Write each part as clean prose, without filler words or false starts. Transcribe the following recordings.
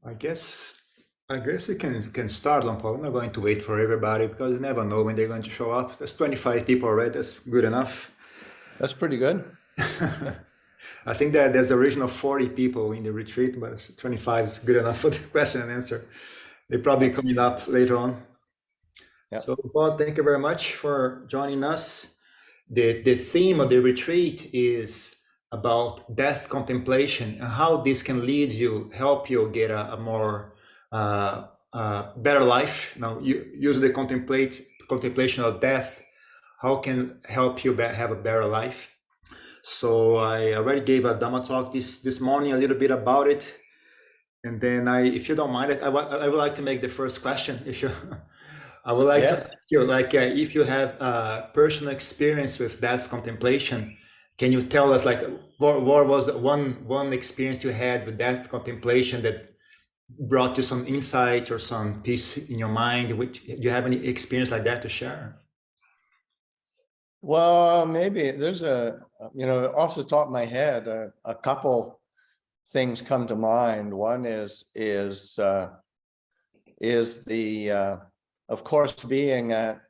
I guess you can start, Lampard. We're not going to wait for everybody because you never know when they're going to show up. There's 25 people already. That's good enough. That's pretty good. I think that there's original 40 people in the retreat, but 25 is good enough for the question and answer. They're probably coming up later on. Yeah. So, Paul, thank you very much for joining us. The theme of the retreat is about death contemplation and how this can help you get a more better life. Now, you use the contemplation of death. How can help you have a better life? So I already gave a Dhamma talk this morning, a little bit about it. And then if you don't mind, I would like to make the first question. If you, I would like to Yes. ask you, like, if you have personal experience with death contemplation, can you tell us, like, what was the one experience you had with death contemplation that brought you some insight or some peace in your mind? Which, do you have any experience like that to share? Well, maybe there's off the top of my head, a couple things come to mind. One is the of course, being at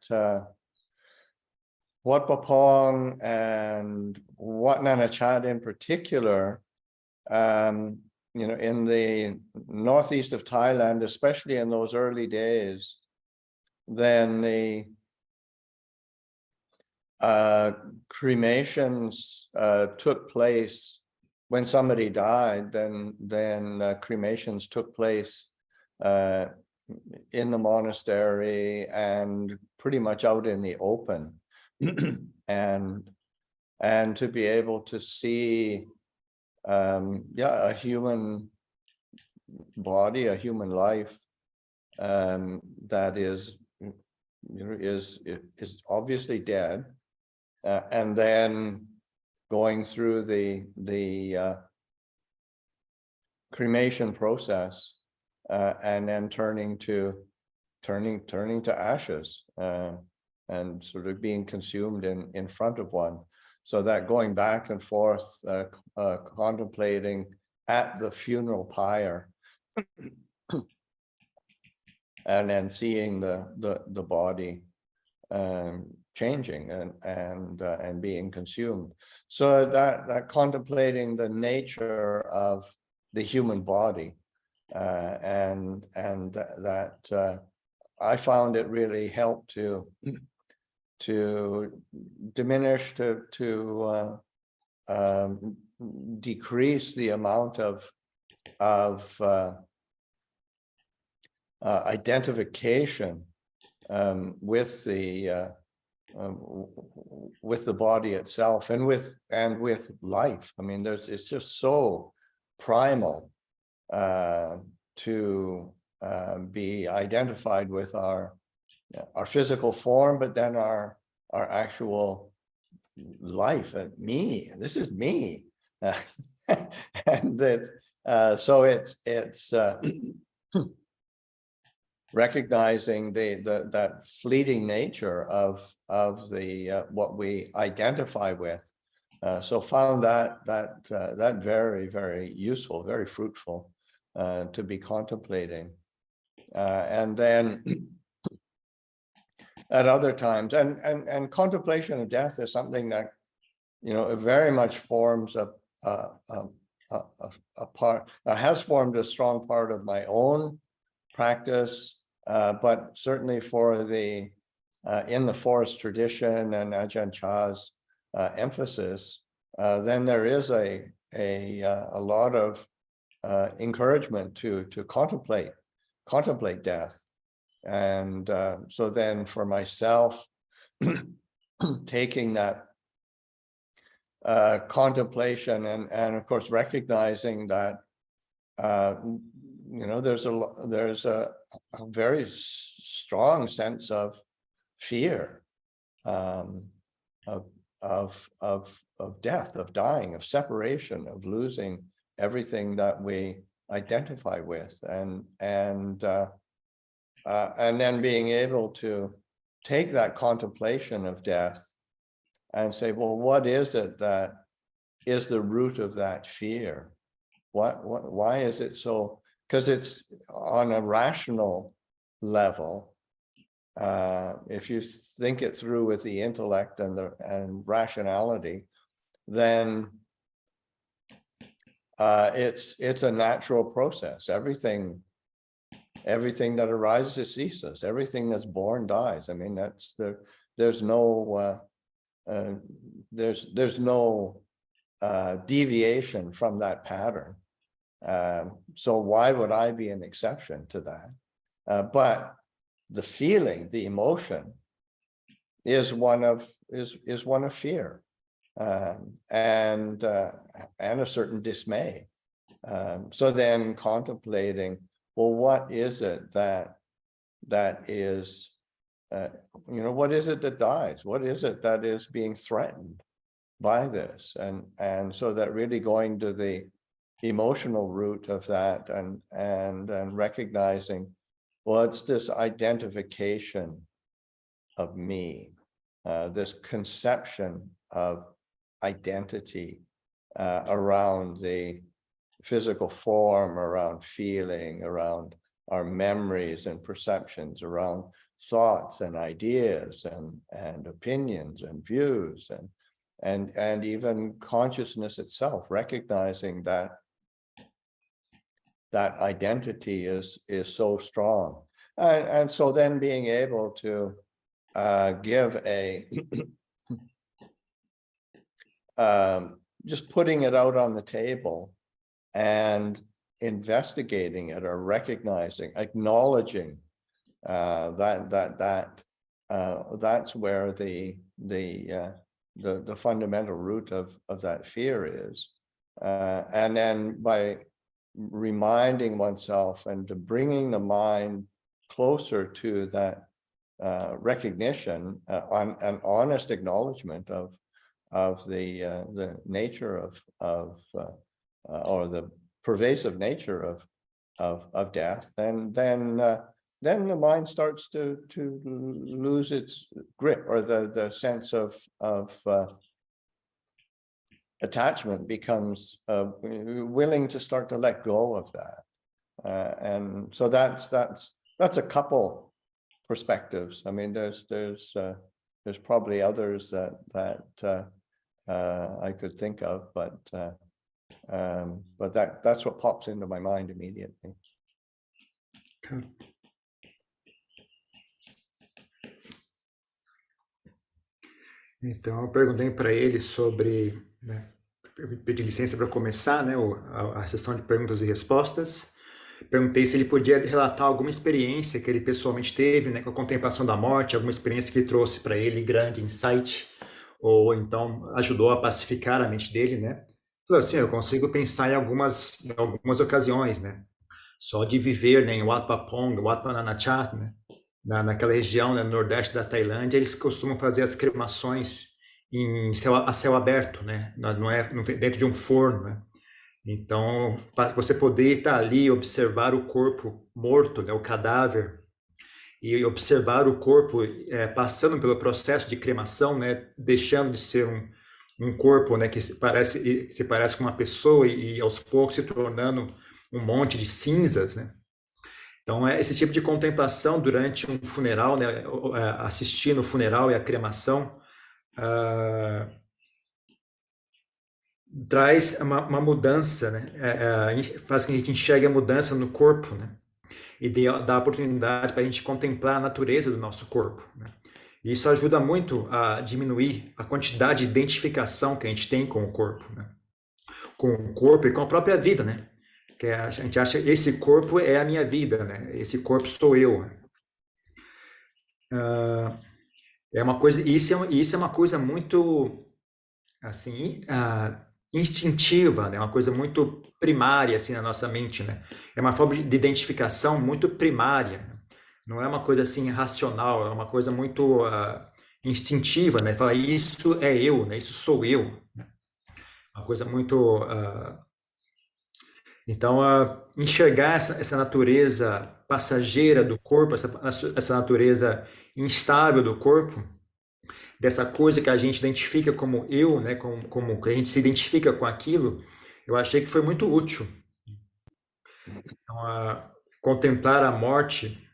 Wat Pah Pong and Wat Nanachat in particular, in the northeast of Thailand, especially in those early days, then the cremations took place when somebody died. Then cremations took place in the monastery and pretty much out in the open, and to be able to see a human body, a human life that is obviously dead, and then going through the cremation process, and then turning to ashes, and sort of being consumed in front of one. So that going back and forth, contemplating at the funeral pyre, and then seeing the body changing and being consumed. So that contemplating the nature of the human body, and that I found it really helped to diminish, to decrease the amount of identification with the body itself and with life. I mean, it's just so primal to be identified with our physical form, but then our actual life, and me. This is me, and that so it's recognizing that fleeting nature of the what we identify with. So found that very, very useful, very fruitful to be contemplating, and then at other times, and contemplation of death is something that it very much forms a part, has formed a strong part of my own practice, but certainly for the in the forest tradition and Ajahn Chah's emphasis, then there is a lot of encouragement to contemplate death. And so then for myself, taking that contemplation and of course recognizing that there's a very strong sense of fear of death, of dying, of separation, of losing everything that we identify with, and then being able to take that contemplation of death and say, well, what is it that is the root of that fear? Why is it so because it's on a rational level. If you think it through with the intellect and rationality, then it's a natural process. Everything that arises ceases. Everything that's born dies. I mean, there's no deviation from that pattern. So why would I be an exception to that? But the feeling, the emotion, is one of fear, and a certain dismay. So then contemplating, well, what is it that is, what is it that dies? What is it that is being threatened by this? And so that really going to the emotional root of that, and recognizing, well, it's this identification of me, this conception of identity around the physical form, around feeling, around our memories and perceptions, around thoughts and ideas and opinions and views, and even consciousness itself, recognizing that identity is so strong. And so then being able to give a just putting it out on the table and investigating it, or recognizing, acknowledging that's where the fundamental root of that fear is. And then by reminding oneself and to bringing the mind closer to that recognition, on an honest acknowledgement of the nature of or the pervasive nature of death, then the mind starts to lose its grip, or the sense of attachment becomes willing to start to let go of that. And so that's a couple perspectives. I mean, there's probably others that I could think of, but that's what pops into my mind immediately. Okay. Então, eu perguntei para ele sobre, né, pedi licença para começar, né, a sessão de perguntas e respostas. Perguntei se ele podia relatar alguma experiência que ele pessoalmente teve, né, com a contemplação da morte, alguma experiência que trouxe para ele grande insight, ou então ajudou a pacificar a mente dele, né? Falei assim, eu consigo pensar em algumas ocasiões, né? Só de viver, né, em Wat Papong, Wat Pananachat, né? Naquela região, né, no nordeste da Tailândia, eles costumam fazer as cremações a céu aberto, né? Não é dentro de um forno, né? Então, para você poder estar ali e observar o corpo morto, né, o cadáver, e observar o corpo passando pelo processo de cremação, né, deixando de ser um corpo, né, que se parece com uma pessoa e aos poucos se tornando um monte de cinzas, né? Então, esse tipo de contemplação durante um funeral, né, assistindo o funeral e a cremação, traz uma mudança, né? Faz com que a gente enxergue a mudança no corpo, né? E dá a oportunidade para a gente contemplar a natureza do nosso corpo, né? E isso ajuda muito a diminuir a quantidade de identificação que a gente tem com o corpo, né? Com o corpo e com a própria vida, né? Que a gente acha que esse corpo é a minha vida, né? Esse corpo sou eu. É uma coisa, isso é uma coisa muito, assim, instintiva, né? Uma coisa muito primária, assim, na nossa mente, né? É uma forma de identificação muito primária. Não é uma coisa, assim, racional, é uma coisa muito instintiva, né? Falar, isso é eu, né? Isso sou eu. Né? Uma coisa muito... Então, enxergar essa natureza passageira do corpo, essa natureza instável do corpo, dessa coisa que a gente identifica como eu, né, como que a gente se identifica com aquilo, eu achei que foi muito útil. Então, Contemplar a morte,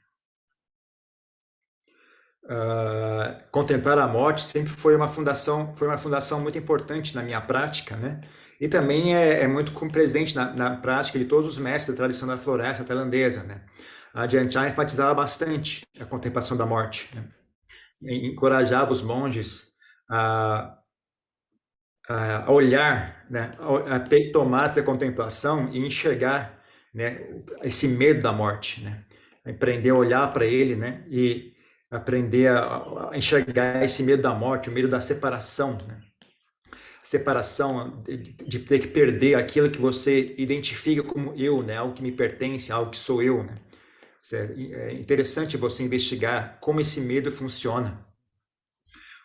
contemplar a morte sempre foi uma fundação muito importante na minha prática, né? E também é muito presente na prática de todos os mestres da tradição da floresta tailandesa, né? A Ajahn Chah enfatizava bastante a contemplação da morte, né? E encorajava os monges a, a olhar, né? A tomar essa contemplação e enxergar, né? Esse medo da morte, né? Aprender a olhar para ele, né? E aprender a enxergar esse medo da morte, o medo da separação, né? A separação de ter que perder aquilo que você identifica como eu, né? Algo que me pertence, algo que sou eu, né? É interessante você investigar como esse medo funciona,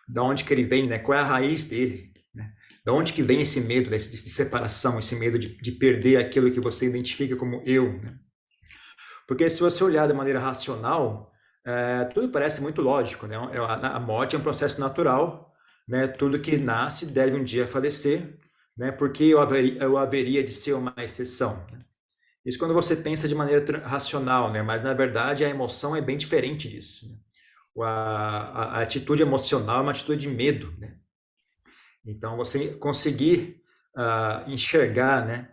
da onde que ele vem, né? Qual é a raiz dele, né? Da onde que vem esse medo de separação, esse medo de perder aquilo que você identifica como eu, né? Porque se você olhar de maneira racional, tudo parece muito lógico, né? A morte é um processo natural, né? Tudo que nasce deve um dia falecer, né? Porque eu haveria de ser uma exceção, né? Isso quando você pensa de maneira racional, né? Mas na verdade a emoção é bem diferente disso, né? A atitude emocional é uma atitude de medo, né? Então você conseguir enxergar, né?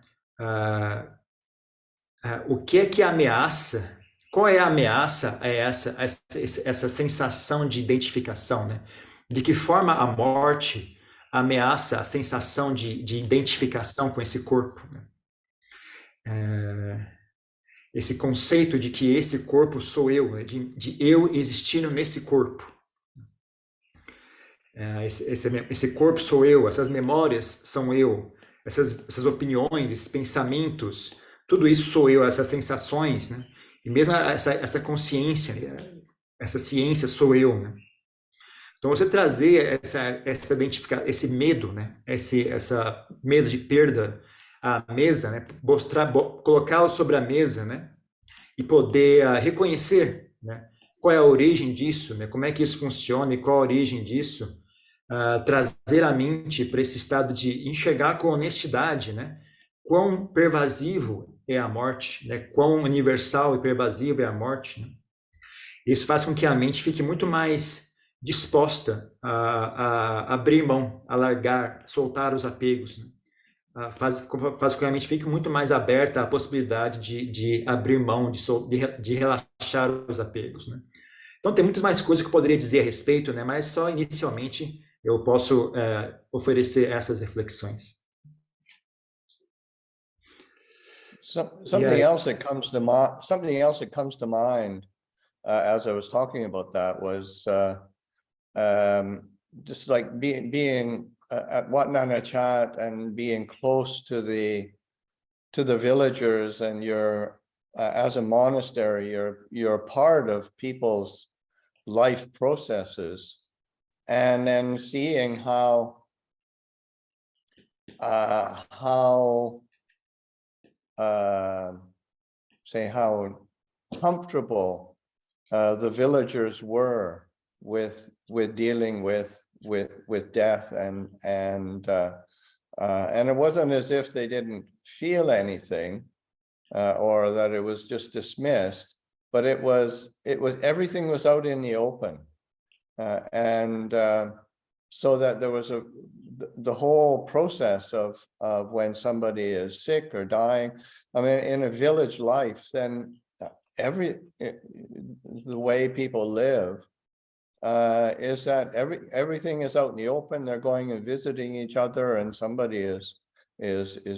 O que é que ameaça? Qual é a ameaça a essa sensação de identificação, né? De que forma a morte ameaça a sensação de identificação com esse corpo, né? Esse conceito de que esse corpo sou eu, né? de eu existindo nesse corpo. Esse corpo sou eu, essas memórias são eu, essas opiniões, esses pensamentos, tudo isso sou eu, essas sensações, né? E mesmo essa consciência, essa ciência sou eu, né? Então você trazer essa identificar esse medo, né? Essa medo de perda à mesa, né? Colocá-lo sobre a mesa, né? E poder reconhecer, né? Qual é a origem disso, né? Como é que isso funciona e qual a origem disso? Trazer a mente para esse estado de enxergar com honestidade, né? Quão pervasivo é a morte, né? Quão universal e pervasivo é a morte, né? Isso faz com que a mente fique muito mais disposta a abrir mão, a largar, soltar os apegos, né? Faz com que a mente fique muito mais aberta à possibilidade de abrir mão, de relaxar os apegos, né? Então tem muitas mais coisas que eu poderia dizer a respeito, né? Mas só inicialmente eu posso oferecer essas reflexões. Something else that comes to mind as I was talking about that was just like being at Wat Nana Chat and being close to the villagers, and you're as a monastery, you're part of people's life processes, and then seeing how comfortable the villagers were with dealing with death, and it wasn't as if they didn't feel anything or that it was just dismissed, but it was everything was out in the open, and so that there was the whole process of when somebody is sick or dying. I mean, in a village life, then the way people live is that everything is out in the open. They're going and visiting each other, and somebody is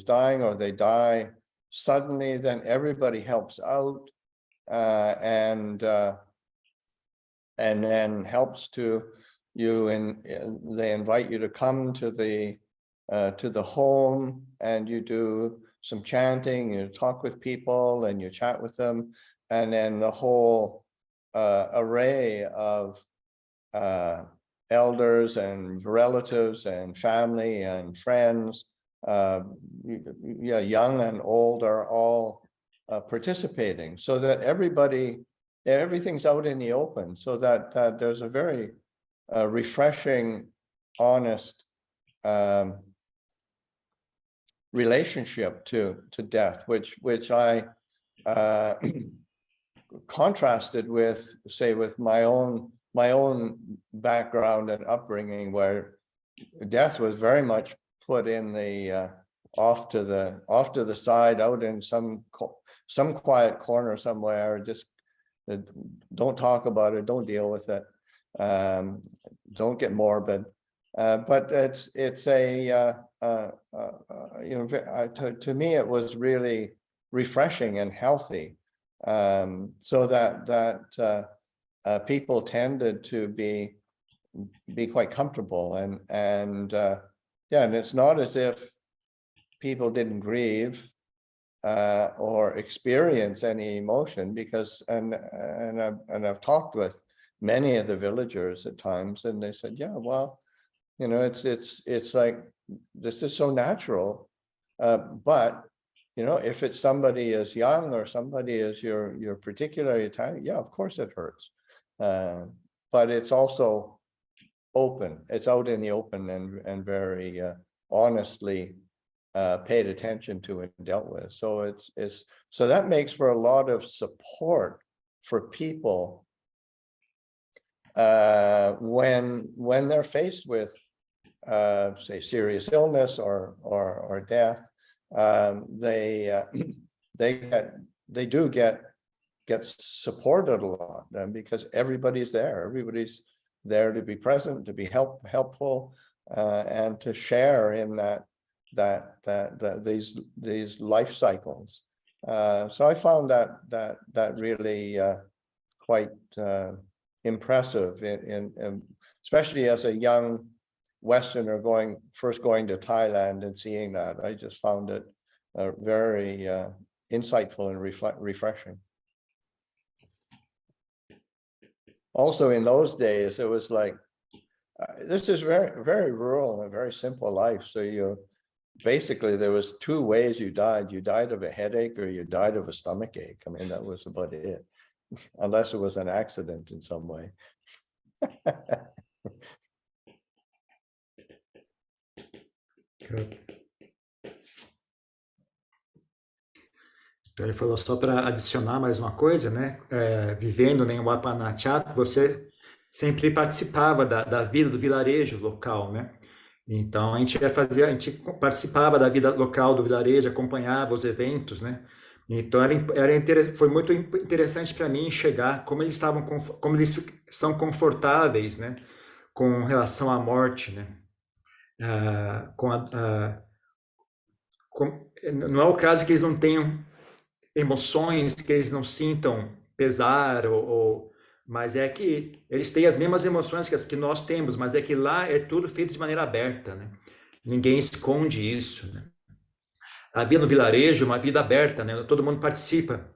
dying or they die suddenly, then everybody helps out and then helps to you, and they invite you to come to the home, and you do some chanting, you talk with people and you chat with them, and then the whole array of elders and relatives and family and friends, young and old, are all participating, so that everything's out in the open, so that there's a very refreshing, honest relationship to death, which I contrasted with, say, with my own background and upbringing, where death was very much put in the off to the side, out in some quiet corner somewhere. Just don't talk about it, don't deal with it, don't get morbid. But it's a to me it was really refreshing and healthy, so that people tended to be quite comfortable, and it's not as if people didn't grieve or experience any emotion, because and I've talked with many of the villagers at times, and they said, yeah, well, it's like, this is so natural, but if it's somebody as young or somebody as you're particularly tiny, yeah, of course it hurts, but it's also open, it's out in the open, and very honestly paid attention to and dealt with. So so that makes for a lot of support for people when they're faced with say serious illness or death. They do get supported a lot, because everybody's there to be present, to be helpful, and to share in these life cycles. So I found that really quite impressive, in especially as a young Westerner first going to Thailand and seeing that. I just found it very insightful and refreshing. Also, in those days, it was like, this is very, very rural and a very simple life. So basically, there was two ways you died. You died of a headache, or you died of a stomach ache. I mean, that was about it, unless it was an accident in some way. Então ele falou, só para adicionar mais uma coisa, né? Vivendo em Wapanachat, você sempre participava da vida do vilarejo local, né? Então a gente participava da vida local do vilarejo, acompanhava os eventos, né? Então foi muito interessante para mim enxergar como eles são confortáveis, né? Com relação à morte, né? Não é o caso que eles não tenham emoções, que eles não sintam pesar, mas é que eles têm as mesmas emoções que nós temos, mas é que lá é tudo feito de maneira aberta, né? Ninguém esconde isso, né? A vida no vilarejo é uma vida aberta, né? Todo mundo participa.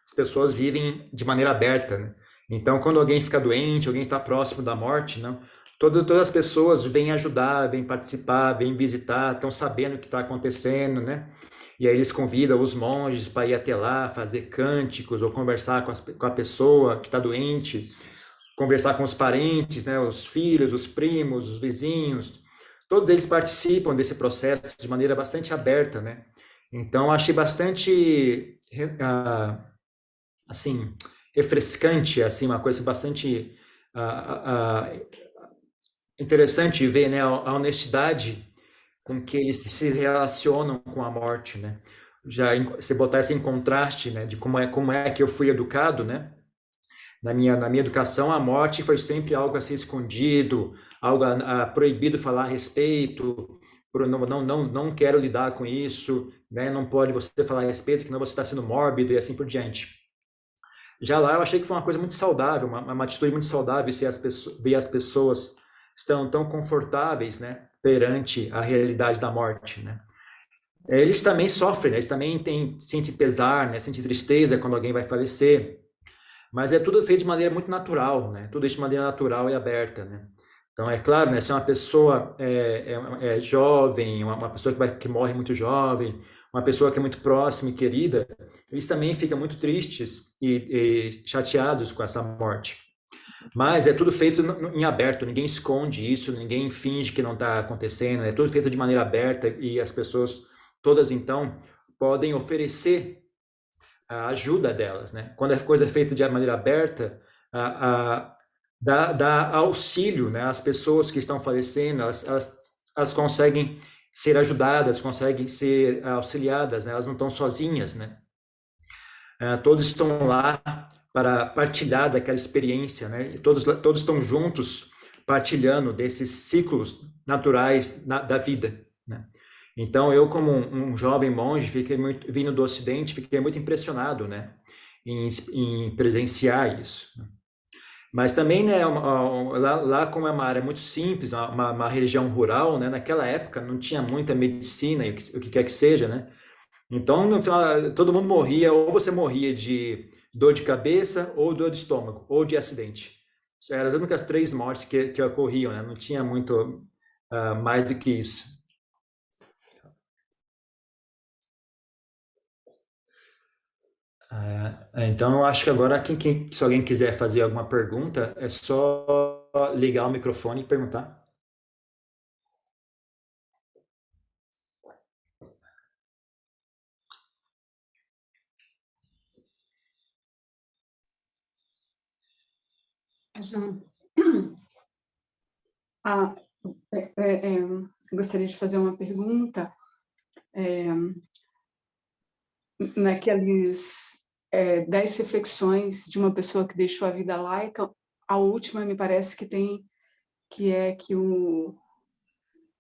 As pessoas vivem de maneira aberta, né? Então, quando alguém fica doente, alguém está próximo da morte, não? Todas as pessoas vêm ajudar, vêm participar, vêm visitar, estão sabendo o que está acontecendo, né? E aí eles convidam os monges para ir até lá, fazer cânticos, ou conversar com a pessoa que está doente, conversar com os parentes, né? Os filhos, os primos, os vizinhos. Todos eles participam desse processo de maneira bastante aberta, né? Então, achei bastante, assim, refrescante, assim, uma coisa bastante interessante ver, né, a honestidade com que eles se relacionam com a morte, né? Já você botar isso em contraste, né, de como é que eu fui educado, né? Na minha educação, a morte foi sempre algo a ser escondido, algo proibido falar a respeito, não quero lidar com isso, né? Não pode você falar a respeito, que não você está sendo mórbido e assim por diante. Já lá eu achei que foi uma coisa muito saudável, uma atitude muito saudável, ver as pessoas estão tão confortáveis, né, perante a realidade da morte, né? Eles também sofrem, né? Eles também sentem pesar, né? Sentem tristeza quando alguém vai falecer, mas é tudo feito de maneira muito natural, né? Tudo isso de maneira natural e aberta, né? Então, é claro, né? Se uma pessoa é jovem, uma pessoa que morre muito jovem, uma pessoa que é muito próxima e querida, eles também ficam muito tristes e chateados com essa morte. Mas é tudo feito em aberto, ninguém esconde isso, ninguém finge que não está acontecendo, é tudo feito de maneira aberta e as pessoas todas, então, podem oferecer a ajuda delas, né? Quando a coisa é feita de maneira aberta, dá auxílio, né? As pessoas que estão falecendo, elas conseguem ser ajudadas, conseguem ser auxiliadas, né? Elas não estão sozinhas, né? Todos estão lá para partilhar daquela experiência, né? E todos estão juntos partilhando desses ciclos naturais da vida, né? Então, eu como um jovem monge, vindo do Ocidente, fiquei muito impressionado, né? Em presenciar isso. Mas também, né, lá como é uma área muito simples, uma região rural, né, naquela época não tinha muita medicina, o que quer que seja, né? Então, no final, todo mundo morria, ou você morria de dor de cabeça, ou dor de estômago, ou de acidente. Isso eram as únicas 3 mortes que ocorriam, né? Não tinha muito mais do que isso. Então, eu acho que agora, se alguém quiser fazer alguma pergunta, é só ligar o microfone e perguntar. Jean, gostaria de fazer uma pergunta. Naqueles 10 reflexões de uma pessoa que deixou a vida laica, a última me parece que é que o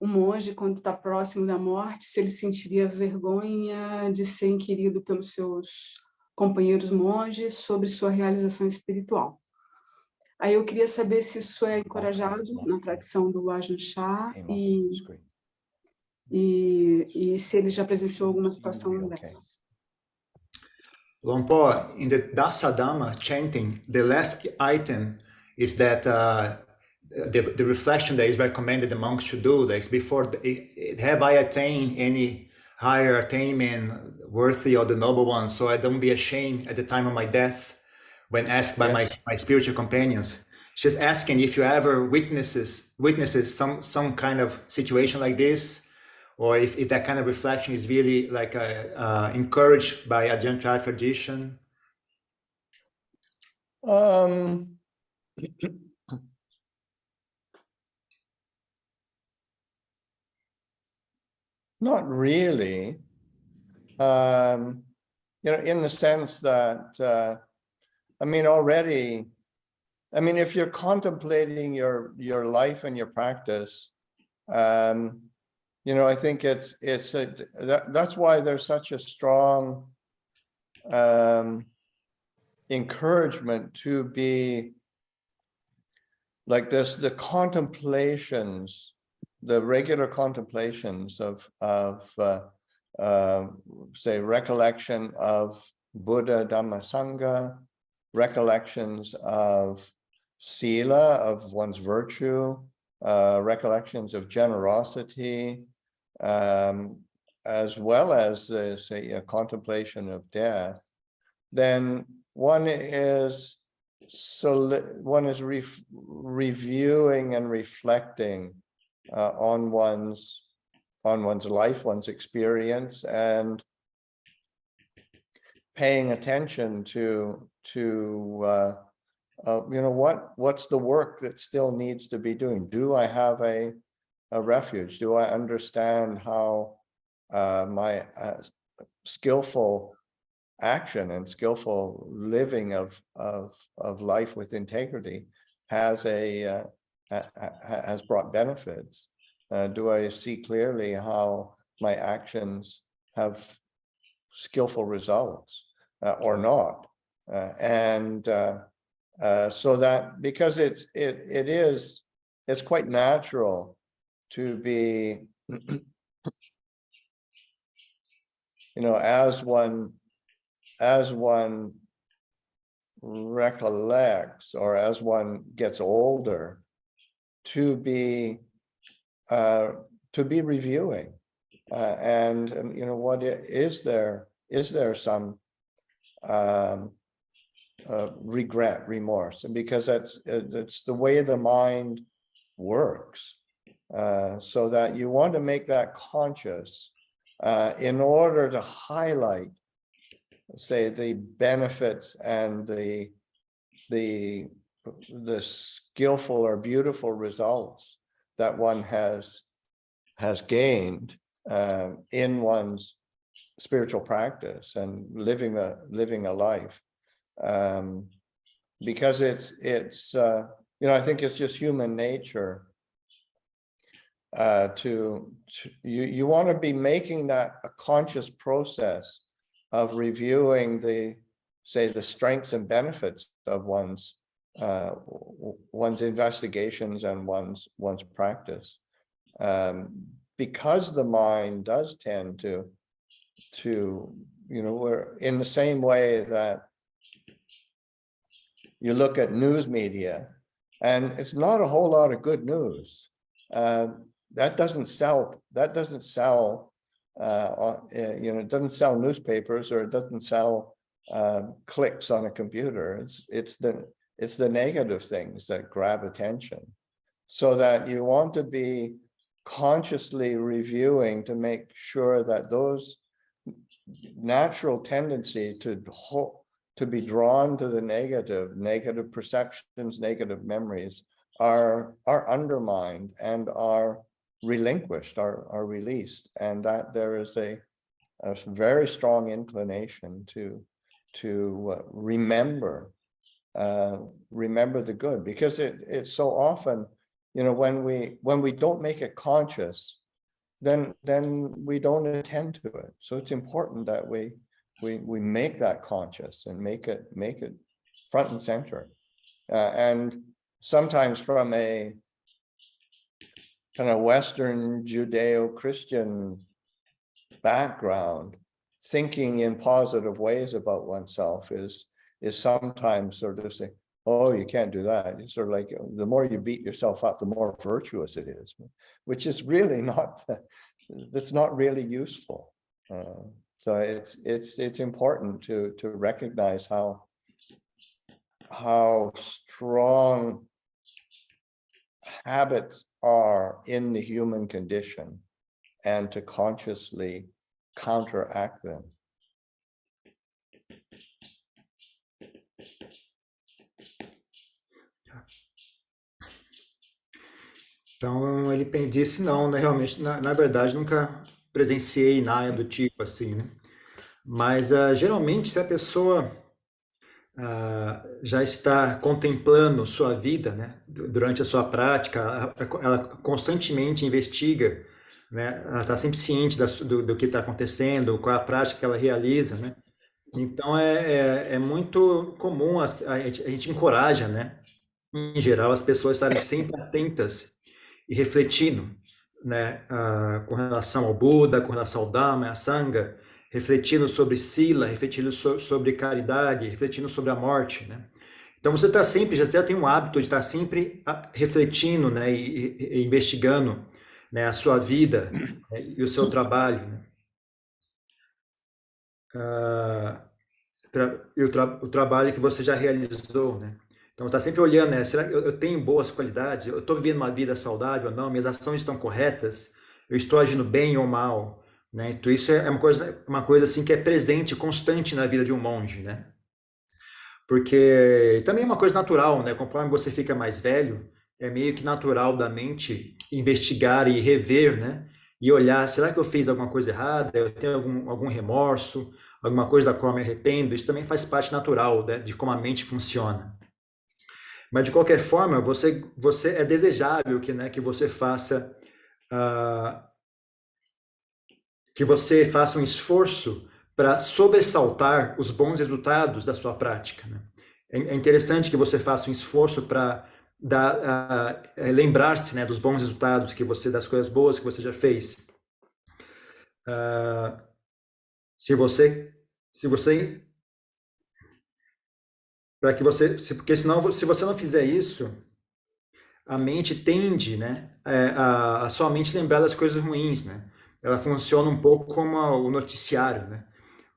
monge, quando está próximo da morte, se ele sentiria vergonha de ser inquirido pelos seus companheiros monges sobre sua realização espiritual. Aí eu queria saber se isso é encorajado na tradição do Ajahn Chah e se ele já presenciou alguma situação dessas. Lompo, in the Dasadama chanting, the last item is that the reflection that is recommended the monks should do, like before, have I attained any higher attainment worthy of the noble ones, so I don't be ashamed at the time of my death when asked by my spiritual companions. She's asking if you ever witnesses some kind of situation like this, or if that kind of reflection is really like encouraged by Ajahn Chah tradition. Not really. In the sense that, already, if you're contemplating your life and your practice, I think that's why there's such a strong encouragement to be like this, the contemplations, the regular contemplations of say recollection of Buddha, Dhamma, Sangha, recollections of sila, of one's virtue, recollections of generosity, as well as say a contemplation of death, then one is reviewing and reflecting on one's life, one's experience, and paying attention to what's the work that still needs to be doing. Do I have a refuge? Do I understand how my skillful action and skillful living of life with integrity has brought benefits? Do I see clearly how my actions have skillful results or not? So that, because it's quite natural to be, as one recollects or as one gets older, to be reviewing and what is there some regret, remorse, and because it's the way the mind works, so that you want to make that conscious in order to highlight say, the benefits and the skillful or beautiful results that one has gained in one's spiritual practice and living a life, because it's I think it's just human nature you want to be making that a conscious process of reviewing the strengths and benefits of one's investigations and one's practice, because the mind does tend to we're in the same way that you look at news media and it's not a whole lot of good news. That doesn't sell. It doesn't sell newspapers, or it doesn't sell clicks on a computer. It's the negative things that grab attention, so that you want to be consciously reviewing to make sure that those natural tendency to be drawn to the negative perceptions, negative memories are undermined and are relinquished, are released, and that there is a very strong inclination to remember the good, because it's so often, when we don't make it conscious, then we don't attend to it. So it's important that we make that conscious and make it front and center, and sometimes from a kind of Western Judeo-Christian background, thinking in positive ways about oneself is sometimes sort of saying, oh, you can't do that. It's sort of like, the more you beat yourself up, the more virtuous it is, which is really that's not really useful. So it's important to recognize how strong habits are in the human condition, and to consciously counteract them. Então ele disse não, né? Realmente, na verdade, nunca presenciei nada do tipo assim, né? Mas geralmente, se a pessoa já está contemplando sua vida, né, durante a sua prática, ela constantemente investiga, né, ela está sempre ciente do que está acontecendo, qual é a prática que ela realiza, né? Então é muito comum, a gente encoraja, né, em geral, as pessoas estarem sempre atentas e refletindo, né, com relação ao Buda, com relação ao Dhamma, à Sangha, refletindo sobre Sila, refletindo sobre caridade, refletindo sobre a morte, né? Então você está sempre, já tem um hábito de estar sempre refletindo, né, e investigando, né, a sua vida, né, e o seu trabalho, né? O trabalho que você já realizou, né? Então está sempre olhando, né? Será que eu tenho boas qualidades? Eu estou vivendo uma vida saudável ou não? Minhas ações estão corretas? Eu estou agindo bem ou mal? Né? Então isso é uma coisa assim que é presente, constante na vida de um monge, né? Porque também é uma coisa natural, né? Conforme você fica mais velho, é meio que natural da mente investigar e rever, né? E olhar, será que eu fiz alguma coisa errada? Eu tenho algum remorso? Alguma coisa da qual eu me arrependo? Isso também faz parte natural, né, de como a mente funciona. Mas de qualquer forma, você é desejável que você faça um esforço para sobressaltar os bons resultados da sua prática, né? É interessante que você faça um esforço para lembrar-se, né, dos bons resultados das coisas boas que você já fez. Porque senão, se você não fizer isso, a mente tende, né, a somente lembrar das coisas ruins, né? Ela funciona um pouco como o noticiário, né?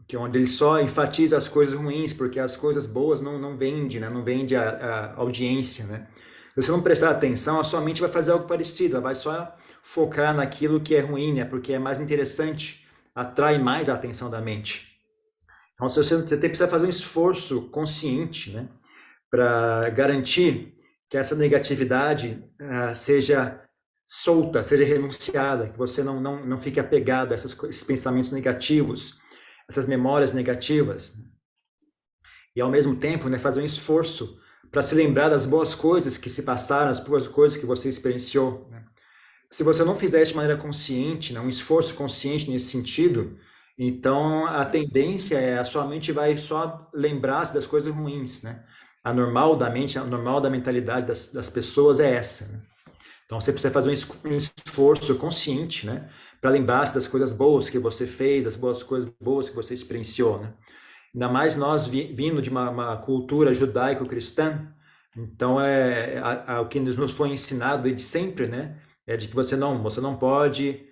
Que é onde ele só enfatiza as coisas ruins, porque as coisas boas não vende, né? Não vende a audiência, né? Se você não prestar atenção, a sua mente vai fazer algo parecido, ela vai só focar naquilo que é ruim, né? Porque é mais interessante, atrai mais a atenção da mente. Então, você precisa fazer um esforço consciente, né, para garantir que essa negatividade seja solta, seja renunciada, que você não fique apegado a esses pensamentos negativos, essas memórias negativas. E, ao mesmo tempo, né, fazer um esforço para se lembrar das boas coisas que se passaram, as boas coisas que você experienciou, né? Se você não fizer isso de maneira consciente, né, um esforço consciente nesse sentido, então a tendência é a sua mente vai só lembrar-se das coisas ruins, né? A normal da mente, a normal da mentalidade das pessoas é essa, né? Então você precisa fazer um esforço consciente, né, para lembrar-se das coisas boas que você fez, das coisas boas que você experienciou, né? Ainda mais nós vindo de uma cultura judaico-cristã, então o que nos foi ensinado desde sempre, né, é de que você não pode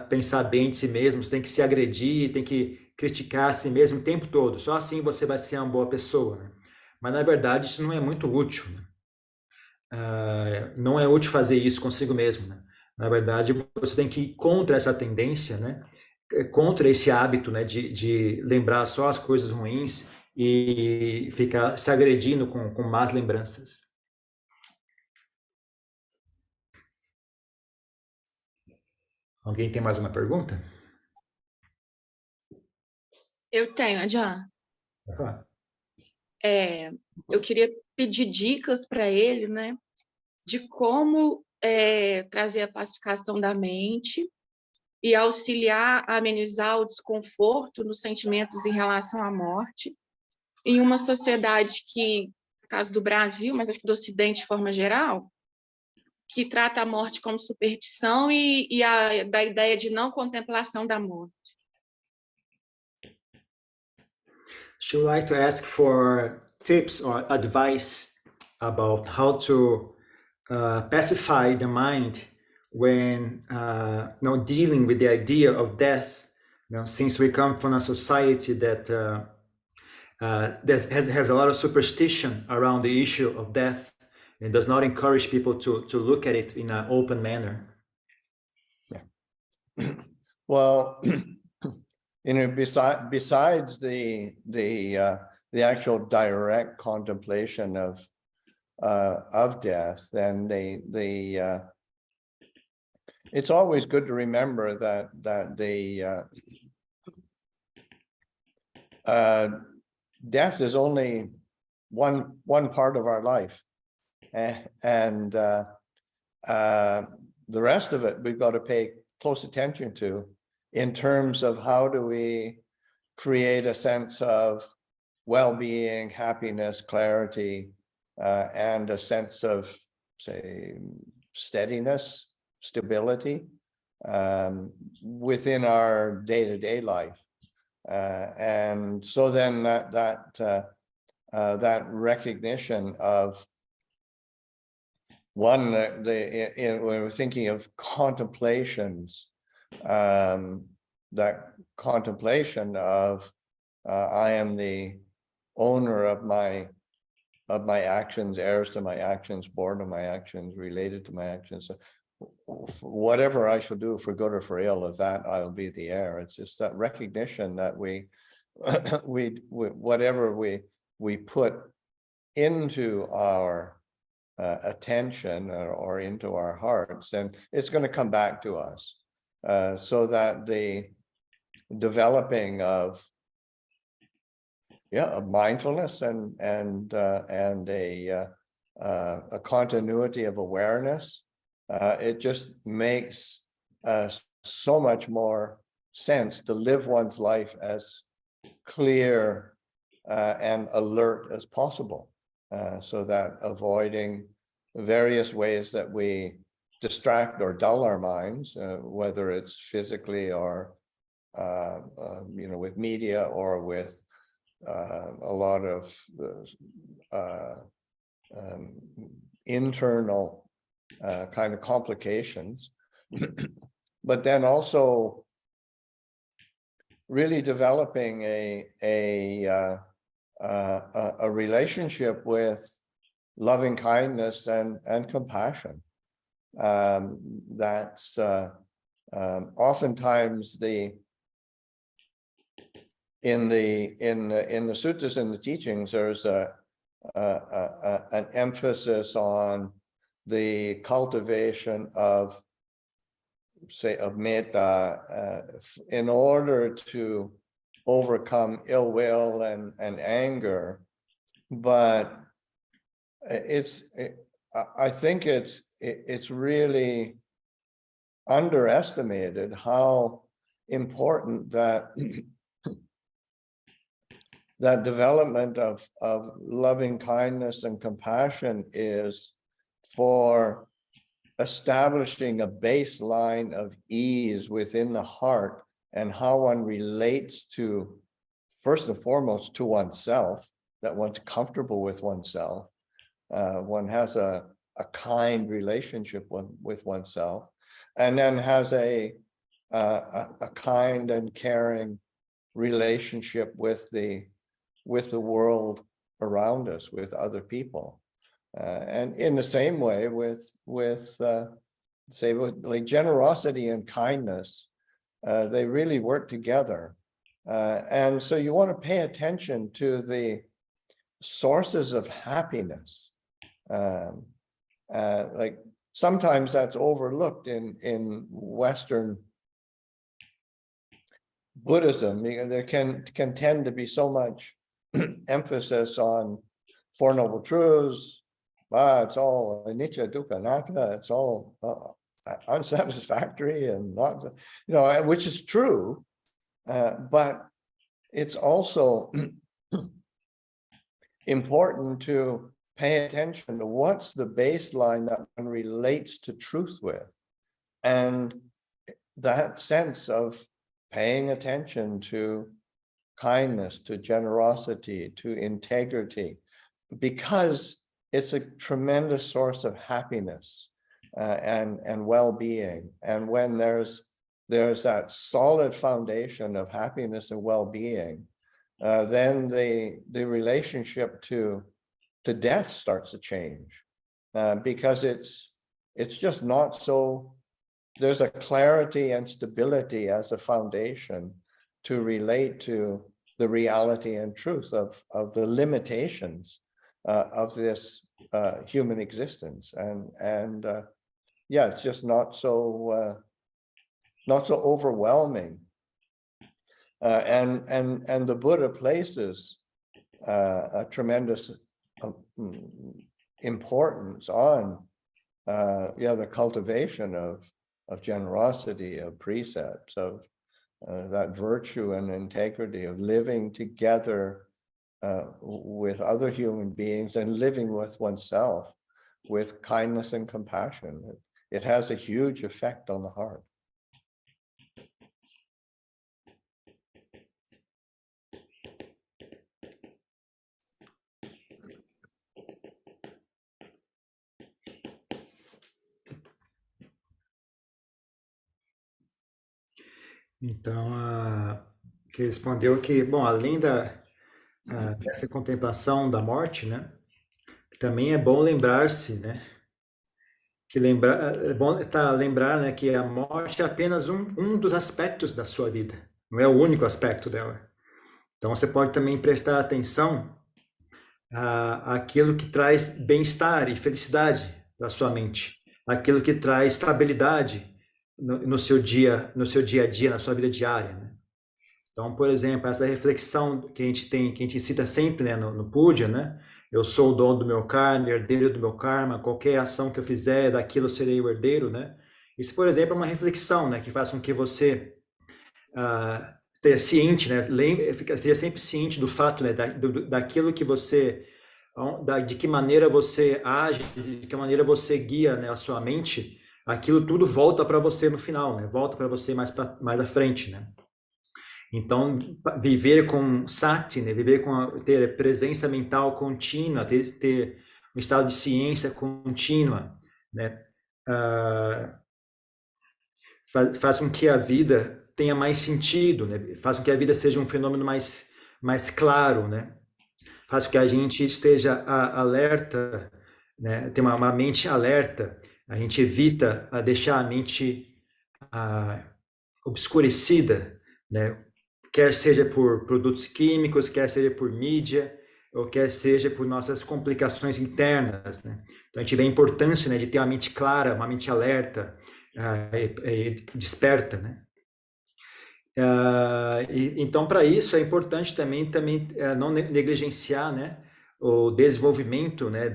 pensar bem de si mesmo, você tem que se agredir, tem que criticar a si mesmo o tempo todo, só assim você vai ser uma boa pessoa, né? Mas na verdade isso não é muito útil, né? Não é útil fazer isso consigo mesmo, né? Na verdade você tem que ir contra essa tendência, né? Contra esse hábito, né, de lembrar só as coisas ruins e ficar se agredindo com más lembranças. Alguém tem mais uma pergunta? Eu tenho, Adjan. Ah, Eu queria pedir dicas para ele, né, de como trazer a pacificação da mente e auxiliar a amenizar o desconforto nos sentimentos em relação à morte, em uma sociedade que, no caso do Brasil, mas acho que do Ocidente de forma geral, que trata a morte como superstição e da ideia de não contemplação da morte. she would like to ask for tips or advice about how to pacify the mind when dealing with the idea of death. Since we come from a society that has a lot of superstition around the issue of death and does not encourage people to look at it in an open manner. Yeah. Well, besides the actual direct contemplation of death, then it's always good to remember that the death is only one part of our life, and the rest of it we've got to pay close attention to, in terms of how do we create a sense of well-being, happiness, clarity, and a sense of, say, steadiness, stability within our day-to-day life. And so then that recognition of one, when we're thinking of contemplations, that contemplation of I am the owner of my actions, heirs to my actions, born of my actions, related to my actions. So whatever I shall do for good or for ill, of that I'll be the heir. It's just that recognition that we whatever we put into our attention or into our hearts, then it's going to come back to us. So that the developing of mindfulness and a continuity of awareness, it just makes so much more sense to live one's life as clear and alert as possible, so that avoiding various ways that we distract or dull our minds, whether it's physically or with media or with a lot of internal kind of complications, but then also really developing a relationship with loving kindness and compassion. That's oftentimes in the sutras and the teachings, there's an emphasis on the cultivation of, say, of metta, in order to overcome ill will and anger. But I think it's really underestimated how important that that development of loving kindness and compassion is for establishing a baseline of ease within the heart, and how one relates to, first and foremost, to oneself, that one's comfortable with oneself. One has a kind relationship with oneself, and then has a kind and caring relationship with the world around us, with other people. And in the same way with like generosity and kindness, they really work together. And so you want to pay attention to the sources of happiness. Like sometimes that's overlooked in Western Buddhism, because there can tend to be so much emphasis on Four Noble Truths. It's all anicca, dukkha, anatta. It's all unsatisfactory and not, which is true, but it's also important to pay attention to what's the baseline that one relates to truth with, and that sense of paying attention to kindness, to generosity, to integrity, because it's a tremendous source of happiness and well-being. And when there's that solid foundation of happiness and well-being, then the relationship to death starts to change, because it's just not so. There's a clarity and stability as a foundation to relate to the reality and truth of the limitations of this human existence, and yeah, it's just not so overwhelming, and the Buddha places a tremendous importance on the cultivation of generosity, of precepts, of that virtue and integrity of living together with other human beings, and living with oneself with kindness and compassion. It has a huge effect on the heart. Então, que respondeu que, bom, além dessa contemplação da morte, né, também é bom lembrar-se, né, que é bom lembrar, né, que a morte é apenas um dos aspectos da sua vida, não é o único aspecto dela. Então, você pode também prestar atenção àquilo que traz bem-estar e felicidade para a sua mente, aquilo que traz estabilidade no seu dia a dia, na sua vida diária, né? Então, por exemplo, essa reflexão que a gente cita sempre, né, no Puja, né? Eu sou o dono do meu karma, herdeiro do meu karma, qualquer ação que eu fizer, daquilo eu serei o herdeiro, né? Isso, por exemplo, é uma reflexão, né, que faz com que você esteja ciente, né? Esteja sempre ciente do fato, né, daquilo que você, de que maneira você age, de que maneira você guia, né, a sua mente. Aquilo tudo volta para você no final, né? Volta para você mais à frente, né? Então, viver com sati, né? Ter presença mental contínua, ter um estado de ciência contínua, né? Faz com que a vida tenha mais sentido, né? Faz com que a vida seja um fenômeno mais claro, né? Faz com que a gente esteja alerta, né? Ter uma mente alerta. A gente evita deixar a mente obscurecida, né, quer seja por produtos químicos, quer seja por mídia, ou quer seja por nossas complicações internas, né? Então, a gente vê a importância, né, de ter uma mente clara, uma mente alerta, desperta, né? Então, para isso, é importante também não negligenciar, né, o desenvolvimento, né,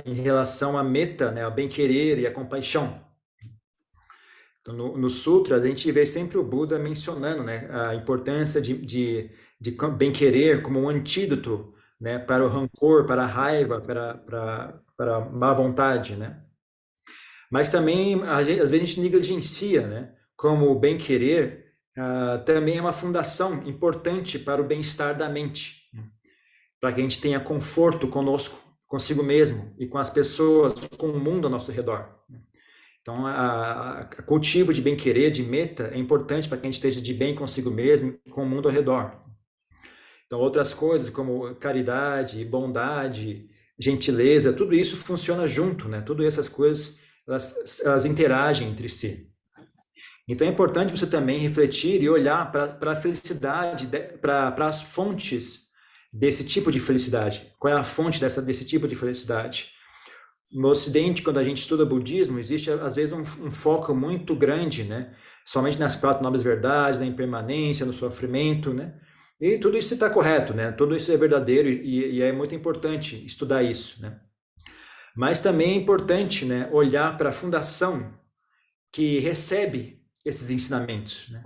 em relação à meta, né, ao bem-querer e à compaixão. Então, no Sutra, a gente vê sempre o Buda mencionando, né, a importância de bem-querer como um antídoto, né, para o rancor, para a raiva, para a má vontade, né? Mas também, às vezes, a gente negligencia, né, como o bem-querer também é uma fundação importante para o bem-estar da mente, né? Para que a gente tenha conforto conosco, consigo mesmo e com as pessoas, com o mundo ao nosso redor. Então, o cultivo de bem-querer, de meta, é importante para que a gente esteja de bem consigo mesmo e com o mundo ao redor. Então, outras coisas como caridade, bondade, gentileza, tudo isso funciona junto, né? Todas essas coisas, elas interagem entre si. Então, é importante você também refletir e olhar para a felicidade, para as fontes desse tipo de felicidade. Qual é a fonte desse tipo de felicidade? No Ocidente, quando a gente estuda budismo, existe às vezes um foco muito grande, né? Somente nas 4 nobres verdades, na impermanência, no sofrimento, né? E tudo isso está correto, né? Tudo isso é verdadeiro e é muito importante estudar isso, né? Mas também é importante, né, olhar para a fundação que recebe esses ensinamentos, né?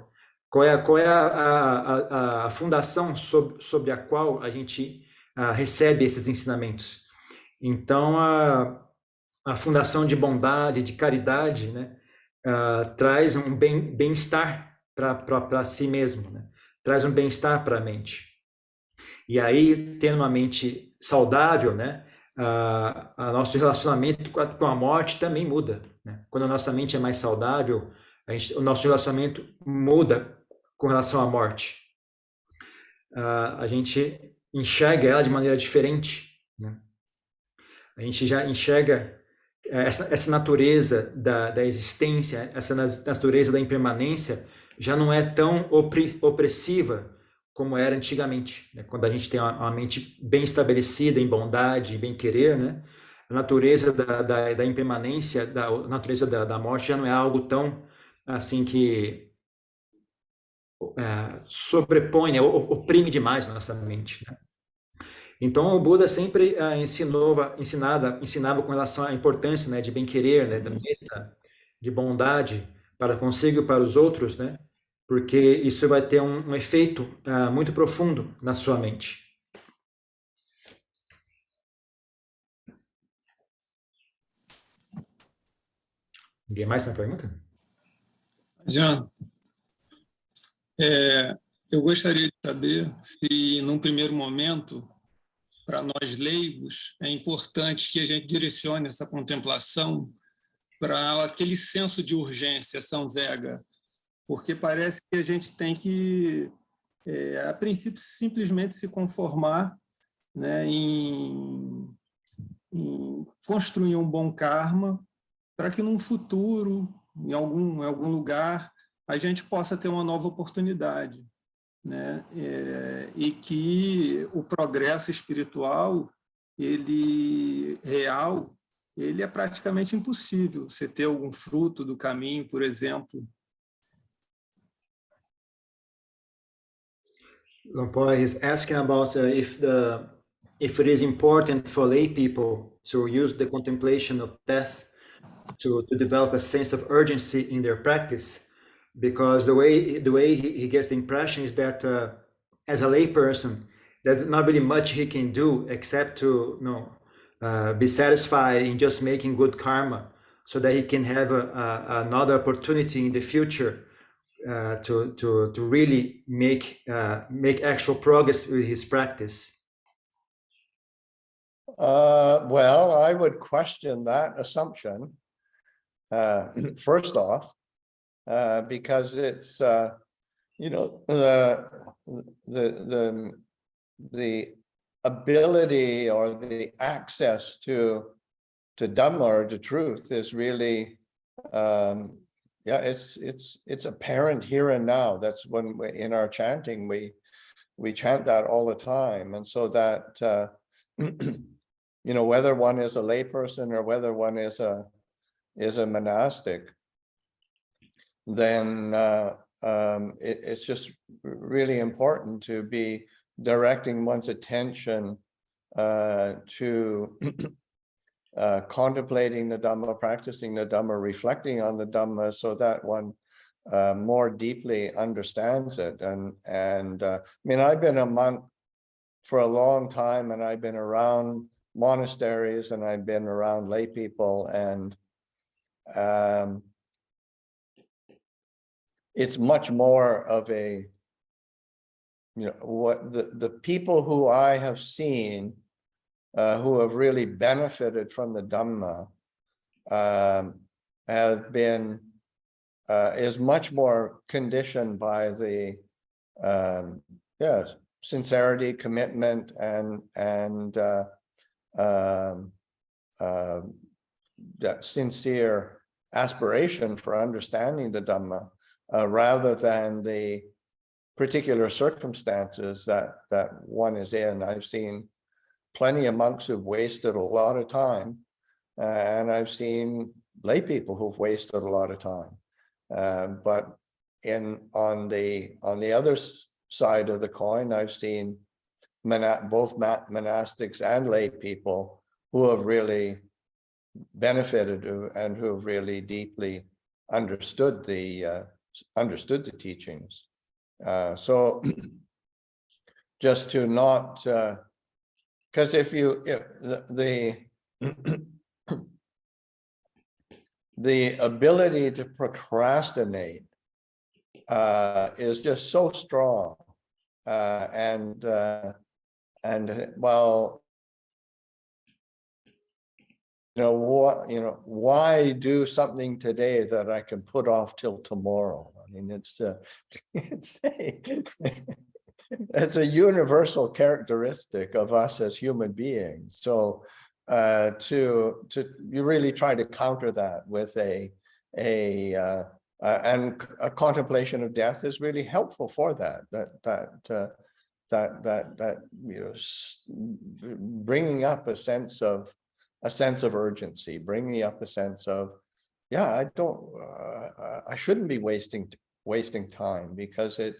Qual é a fundação sobre a qual a gente recebe esses ensinamentos? Então, a fundação de bondade, de caridade, né, traz um bem-estar para si mesmo, né? Traz um bem-estar para a mente. E aí, tendo uma mente saudável, né, nosso relacionamento com a morte também muda, né? Quando a nossa mente é mais saudável, o nosso relacionamento muda com relação à morte. A gente enxerga ela de maneira diferente, né? A gente já enxerga essa natureza da existência, essa natureza da impermanência, já não é tão opressiva como era antigamente, né? Quando a gente tem uma mente bem estabelecida em bondade e bem-querer, né? A natureza da impermanência, a natureza da morte já não é algo tão assim que sobrepõe, né? Oprime demais a nossa mente, né? Então, o Buda sempre ensinava com relação à importância, né, de bem-querer, né, da meta, de bondade para consigo e para os outros, né, porque isso vai ter um efeito muito profundo na sua mente. Ninguém mais tem uma pergunta? Jean, eu gostaria de saber se, num primeiro momento, para nós leigos, é importante que a gente direcione essa contemplação para aquele senso de urgência, samvega, porque parece que a gente tem que, a princípio, simplesmente se conformar, né, em construir um bom karma para que, num futuro, em algum lugar, a gente possa ter uma nova oportunidade, né? E que o progresso espiritual, ele é praticamente impossível. Você ter algum fruto do caminho, por exemplo. Lampoy is asking about if it is important for lay people to use the contemplation of death to develop a sense of urgency in their practice, because the way he gets the impression is that as a lay person, there's not really much he can do except to be satisfied in just making good karma, so that he can have another opportunity in the future to really make actual progress with his practice. Well, I would question that assumption. First off, because it's the ability or the access to Dhamma or to truth is really yeah, it's apparent here and now. That's when in our chanting, we chant that all the time. And so that, whether one is a layperson or whether one is a monastic, then it's just really important to be directing one's attention to contemplating the Dhamma, practicing the Dhamma, reflecting on the Dhamma, so that one more deeply understands it. And I mean, I've been a monk for a long time, and I've been around monasteries, and I've been around lay people, and it's much more of a, what the people who I have seen who have really benefited from the Dhamma have been is much more conditioned by the sincerity, commitment, and that sincere aspiration for understanding the Dhamma, rather than the particular circumstances that one is in. I've seen plenty of monks who've wasted a lot of time, and I've seen lay people who've wasted a lot of time. But on the other side of the coin, I've seen both monastics and lay people who have really benefited and who have really deeply understood the teachings. So just to not, because if the ability to procrastinate is just so strong, and well, why do something today that I can put off till tomorrow? I mean, it's a universal characteristic of us as human beings. So you really try to counter that with a contemplation of death is really helpful for that. Bringing up a sense of urgency, bringing up a sense of, I shouldn't be wasting time, because the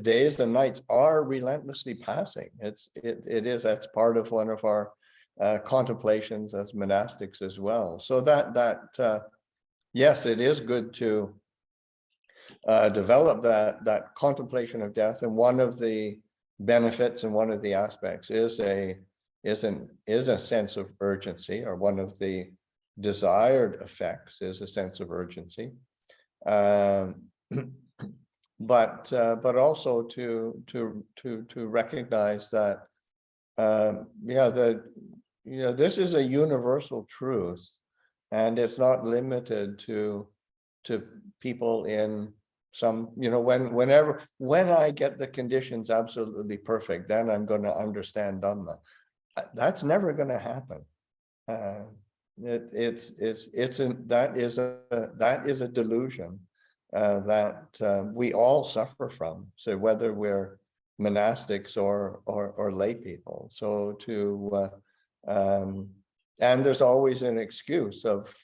days and nights are relentlessly passing. That's part of one of our contemplations as monastics as well. So that yes, it is good to develop that contemplation of death, and one of the benefits and one of the aspects is a sense of urgency, or one of the desired effects is a sense of urgency. But also to recognize that this is a universal truth, and it's not limited to people in some, when I get the conditions absolutely perfect, then I'm going to understand Dhamma. That's never going to happen. That is a delusion that we all suffer from. So whether we're monastics or lay people, so and there's always an excuse of,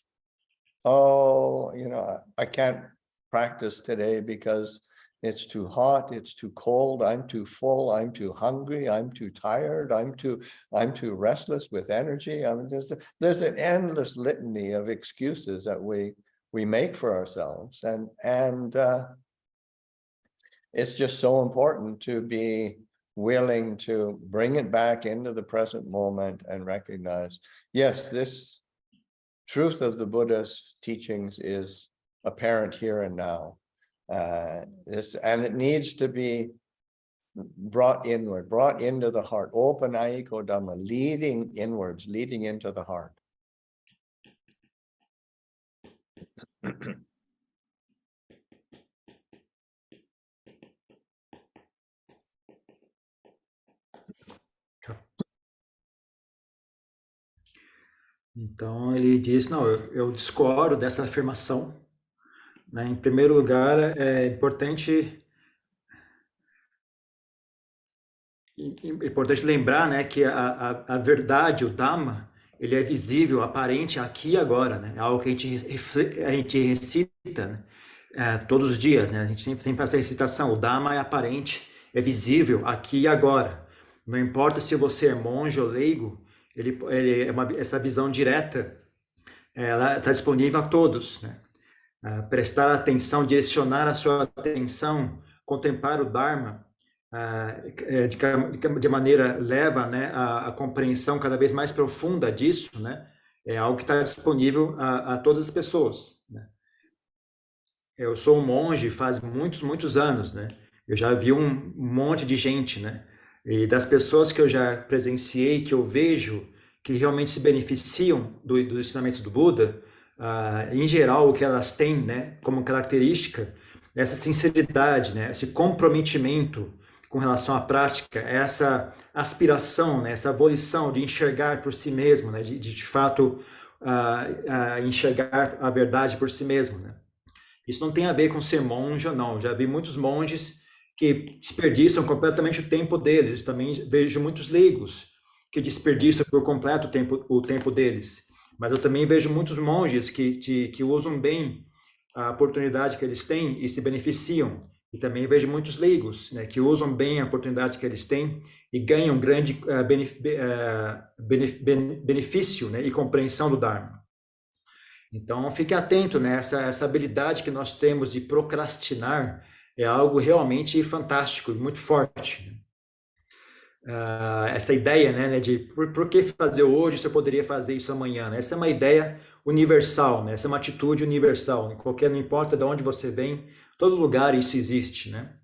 I can't practice today because it's too hot, it's too cold, I'm too full, I'm too hungry, I'm too tired, I'm too restless with energy. I mean, there's an endless litany of excuses that we make for ourselves, and it's just so important to be willing to bring it back into the present moment and recognize, yes, this truth of the Buddha's teachings is apparent here and now. And it needs to be brought inward, brought into the heart. Open Aiko Dhamma, leading inwards, leading into the heart. Então ele diz, não, eu discordo dessa afirmação, né? Em primeiro lugar, é importante lembrar, né, que a verdade, o Dhamma, ele é visível, aparente aqui e agora, né? É algo que a gente recita, né? Todos os dias, né? A gente sempre faz essa recitação. O Dhamma é aparente, é visível aqui e agora. Não importa se você é monge ou leigo, essa visão direta, ela está disponível a todos, né? Prestar atenção, direcionar a sua atenção, contemplar o Dharma, de maneira leva, né, a compreensão cada vez mais profunda disso, né? É algo que está disponível a todas as pessoas, né? Eu sou um monge faz muitos anos, né? Eu já vi um monte de gente, né? E das pessoas que eu já presenciei, que eu vejo que realmente se beneficiam do ensinamento do Buda, em geral, o que elas têm, né, como característica, essa sinceridade, né, esse comprometimento com relação à prática, essa aspiração, né, essa volição de enxergar por si mesmo, né, de fato enxergar a verdade por si mesmo, né? Isso não tem a ver com ser monge ou não. Já vi muitos monges que desperdiçam completamente o tempo deles. Também vejo muitos leigos que desperdiçam por completo o tempo deles. Mas eu também vejo muitos monges que usam bem a oportunidade que eles têm e se beneficiam. E também vejo muitos leigos, né, que usam bem a oportunidade que eles têm e ganham grande benefício, né, e compreensão do Dharma. Então, fique atento, né? Essa habilidade que nós temos de procrastinar é algo realmente fantástico e muito forte. Essa ideia, né, de por que fazer hoje se eu poderia fazer isso amanhã, né? Essa é uma ideia universal, né? Essa é uma atitude universal. Não importa de onde você vem, todo lugar isso existe, né?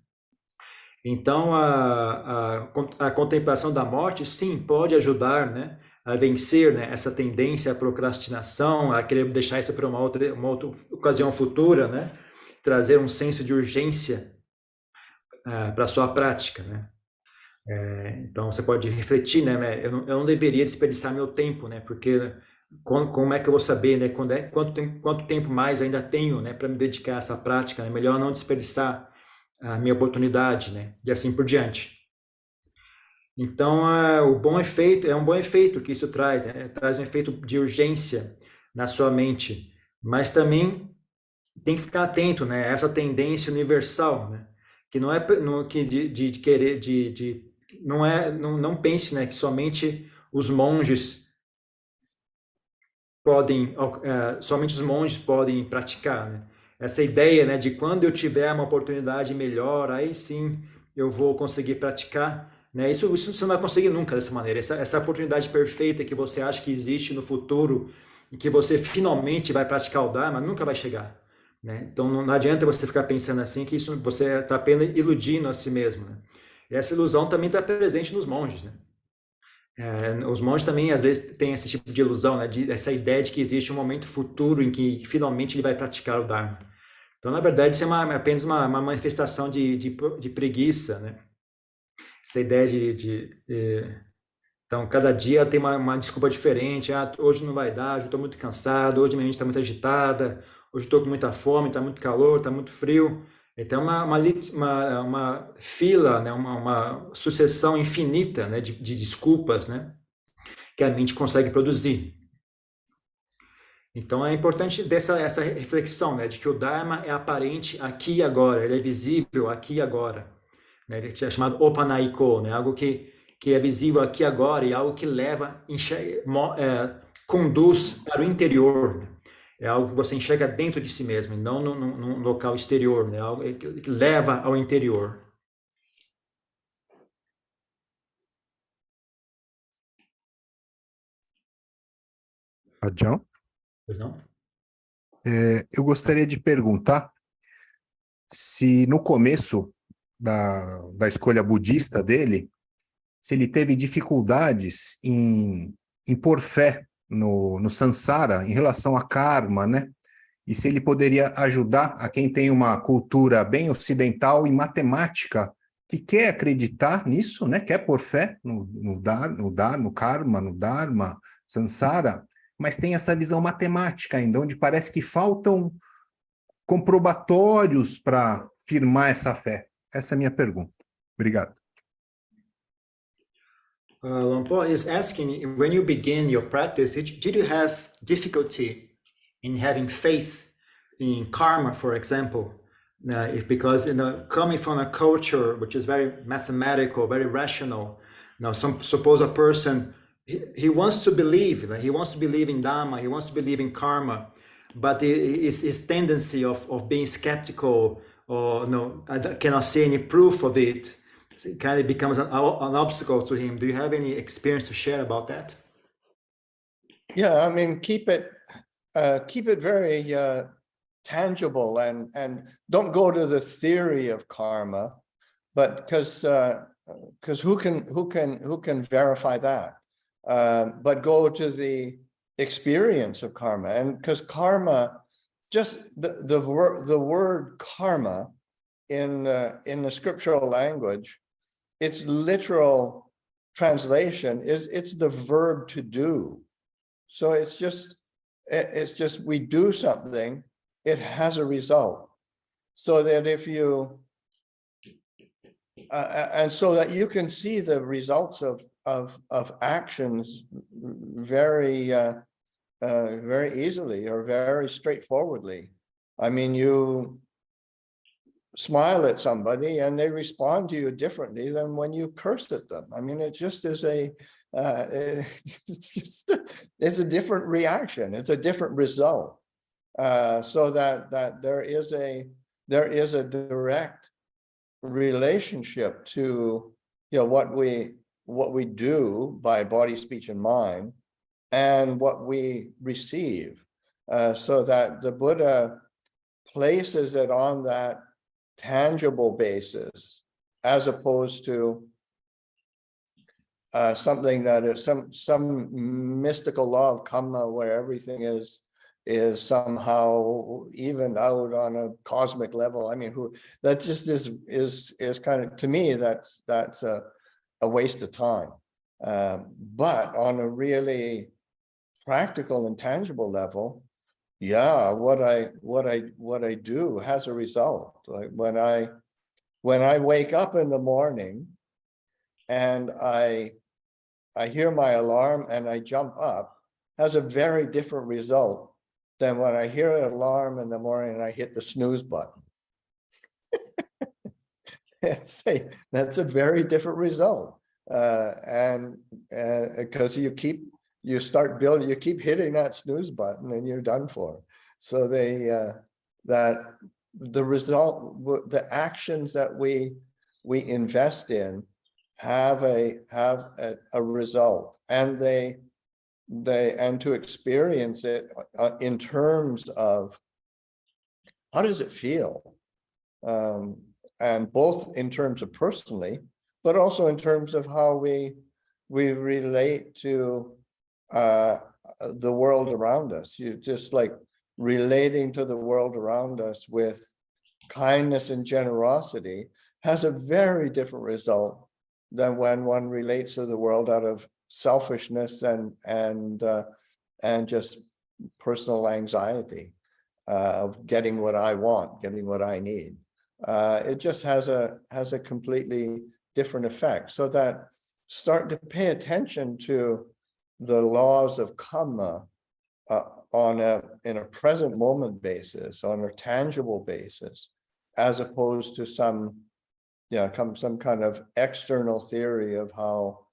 Então, a contemplação da morte, sim, pode ajudar, né, a vencer, né, essa tendência à procrastinação, a querer deixar isso para uma outra ocasião futura, né, trazer um senso de urgência para a sua prática, né. Então, você pode refletir, né, eu não deveria desperdiçar meu tempo, né, porque como é que eu vou saber, né, quanto tempo mais eu ainda tenho, né, para me dedicar a essa prática, né, melhor não desperdiçar a minha oportunidade, né, e assim por diante. Então, o bom efeito é um bom efeito que isso traz, né? Traz um efeito de urgência na sua mente, mas também tem que ficar atento, né? Essa tendência universal, né? Que não é que de querer não pense, né? Que somente os monges podem praticar, né? Essa ideia, né? De quando eu tiver uma oportunidade melhor, aí sim eu vou conseguir praticar. Né? Isso você não vai conseguir nunca dessa maneira. Essa oportunidade perfeita que você acha que existe no futuro e que você finalmente vai praticar o Dharma, nunca vai chegar. Né? Então não adianta você ficar pensando assim que isso você está apenas iludindo a si mesmo. Né? E essa ilusão também está presente nos monges. Né? Os monges também às vezes têm esse tipo de ilusão, né? Essa ideia de que existe um momento futuro em que finalmente ele vai praticar o Dharma. Então, na verdade, isso é apenas uma manifestação de preguiça, né? Essa ideia então, cada dia tem uma desculpa diferente. Hoje não vai dar, hoje eu estou muito cansado, hoje minha mente está muito agitada, hoje estou com muita fome, está muito calor, está muito frio. Então, uma fila, né? uma sucessão infinita, né? de desculpas, né? Que a mente consegue produzir. Então, é importante essa reflexão, né? De que o Dharma é aparente aqui e agora, ele é visível aqui e agora. Ele é chamado Opanaiko, né? Algo que é visível aqui agora e algo que leva, conduz para o interior. Né? É algo que você enxerga dentro de si mesmo, e não no local exterior, né? Algo que leva ao interior. Adjão, Não? eu gostaria de perguntar se no começo da escolha budista dele, se ele teve dificuldades em pôr fé no samsara em relação a karma, né? E se ele poderia ajudar a quem tem uma cultura bem ocidental e matemática, que quer acreditar nisso, né? Quer pôr fé no karma, no dharma, samsara, mas tem essa visão matemática ainda, onde parece que faltam comprobatórios para firmar essa fé. Essa é a minha pergunta. Obrigado. Lamport is asking, when you begin your practice, did you have difficulty in having faith in karma, for example? Because coming from a culture which is very mathematical, very rational, suppose a person he wants to believe, he wants to believe in Dhamma, he wants to believe in karma, but his tendency of being skeptical or I cannot see any proof of it, it kind of becomes an obstacle to him. Do you have any experience to share about that? Yeah, I mean, keep it very tangible and don't go to the theory of karma, but because who can verify that? But go to the experience of karma, and because karma, just the word karma in the scriptural language, its literal translation is it's the verb to do. So it's just we do something, it has a result. So that if you and so that you can see the results of actions very very easily or very straightforwardly. I mean, you smile at somebody and they respond to you differently than when you curse at them. I mean, it just is it's a different reaction. It's a different result. So that there is a direct relationship to what we do by body, speech, and mind, and what we receive. So that the Buddha places it on that tangible basis, as opposed to something that is some mystical law of karma where everything is somehow evened out on a cosmic level. I mean, that just is kind of, to me, that's a waste of time. But on a really practical and tangible level, yeah, what I do has a result. Like when I wake up in the morning and I hear my alarm and I jump up, has a very different result than when I hear an alarm in the morning and I hit the snooze button. That's a very different result. And because you keep hitting that snooze button and you're done for. So that the result, the actions that we invest in have a result, and and to experience it in terms of how does it feel, and both in terms of personally, but also in terms of how we relate to the world around us. You just like relating to the world around us with kindness and generosity has a very different result than when one relates to the world out of selfishness and just personal anxiety of getting what I want, getting what I need. It just has a completely different effect. So that start to pay attention to the laws of karma in a present moment basis, on a tangible basis, as opposed to some kind of external theory of how,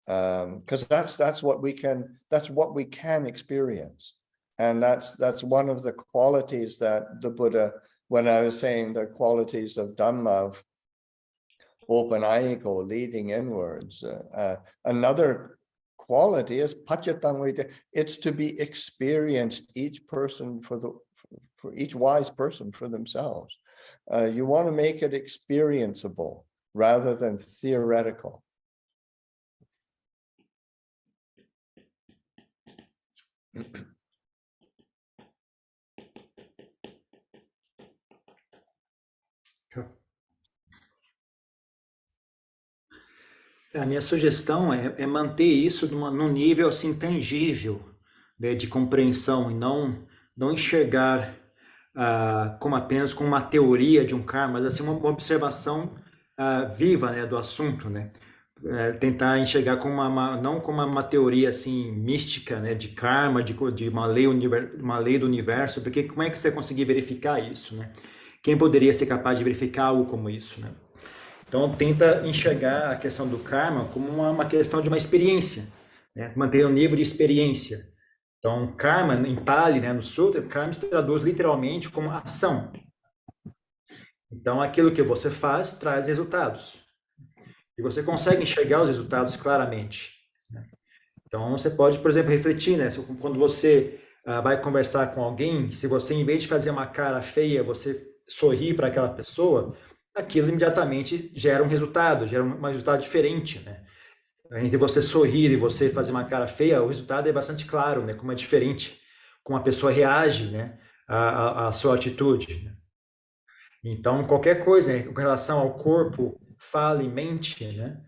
because that's what we can experience, and that's one of the qualities that the Buddha, when I was saying the qualities of Dhamma, of open ego, leading inwards, another quality is pachatang. It's to be experienced, each person for each wise person for themselves. You want to make it experienceable rather than theoretical. A minha sugestão é manter isso num nível assim tangível, né, de compreensão, e não enxergar como apenas como uma teoria de um karma, mas assim uma observação viva, né, do assunto, né? Tentar enxergar como não como uma teoria assim mística, né, de karma, de uma lei do universo, porque como é que você conseguir verificar isso, né? Quem poderia ser capaz de verificar algo como isso, né? Então tenta enxergar a questão do karma como uma questão de uma experiência, né? Manter um nível de experiência. Então karma em Pali, né, no Sutra, karma se traduz literalmente como ação. Então aquilo que você faz traz resultados. E você consegue enxergar os resultados claramente. Então, você pode, por exemplo, refletir, né? Quando você vai conversar com alguém, se você, em vez de fazer uma cara feia, você sorrir para aquela pessoa, aquilo imediatamente gera um resultado, gera um resultado diferente, né? Entre você sorrir e você fazer uma cara feia, o resultado é bastante claro, né? Como é diferente, como a pessoa reage, né? À sua atitude, né? Então, qualquer coisa, né, com relação ao corpo, fala e mente, né?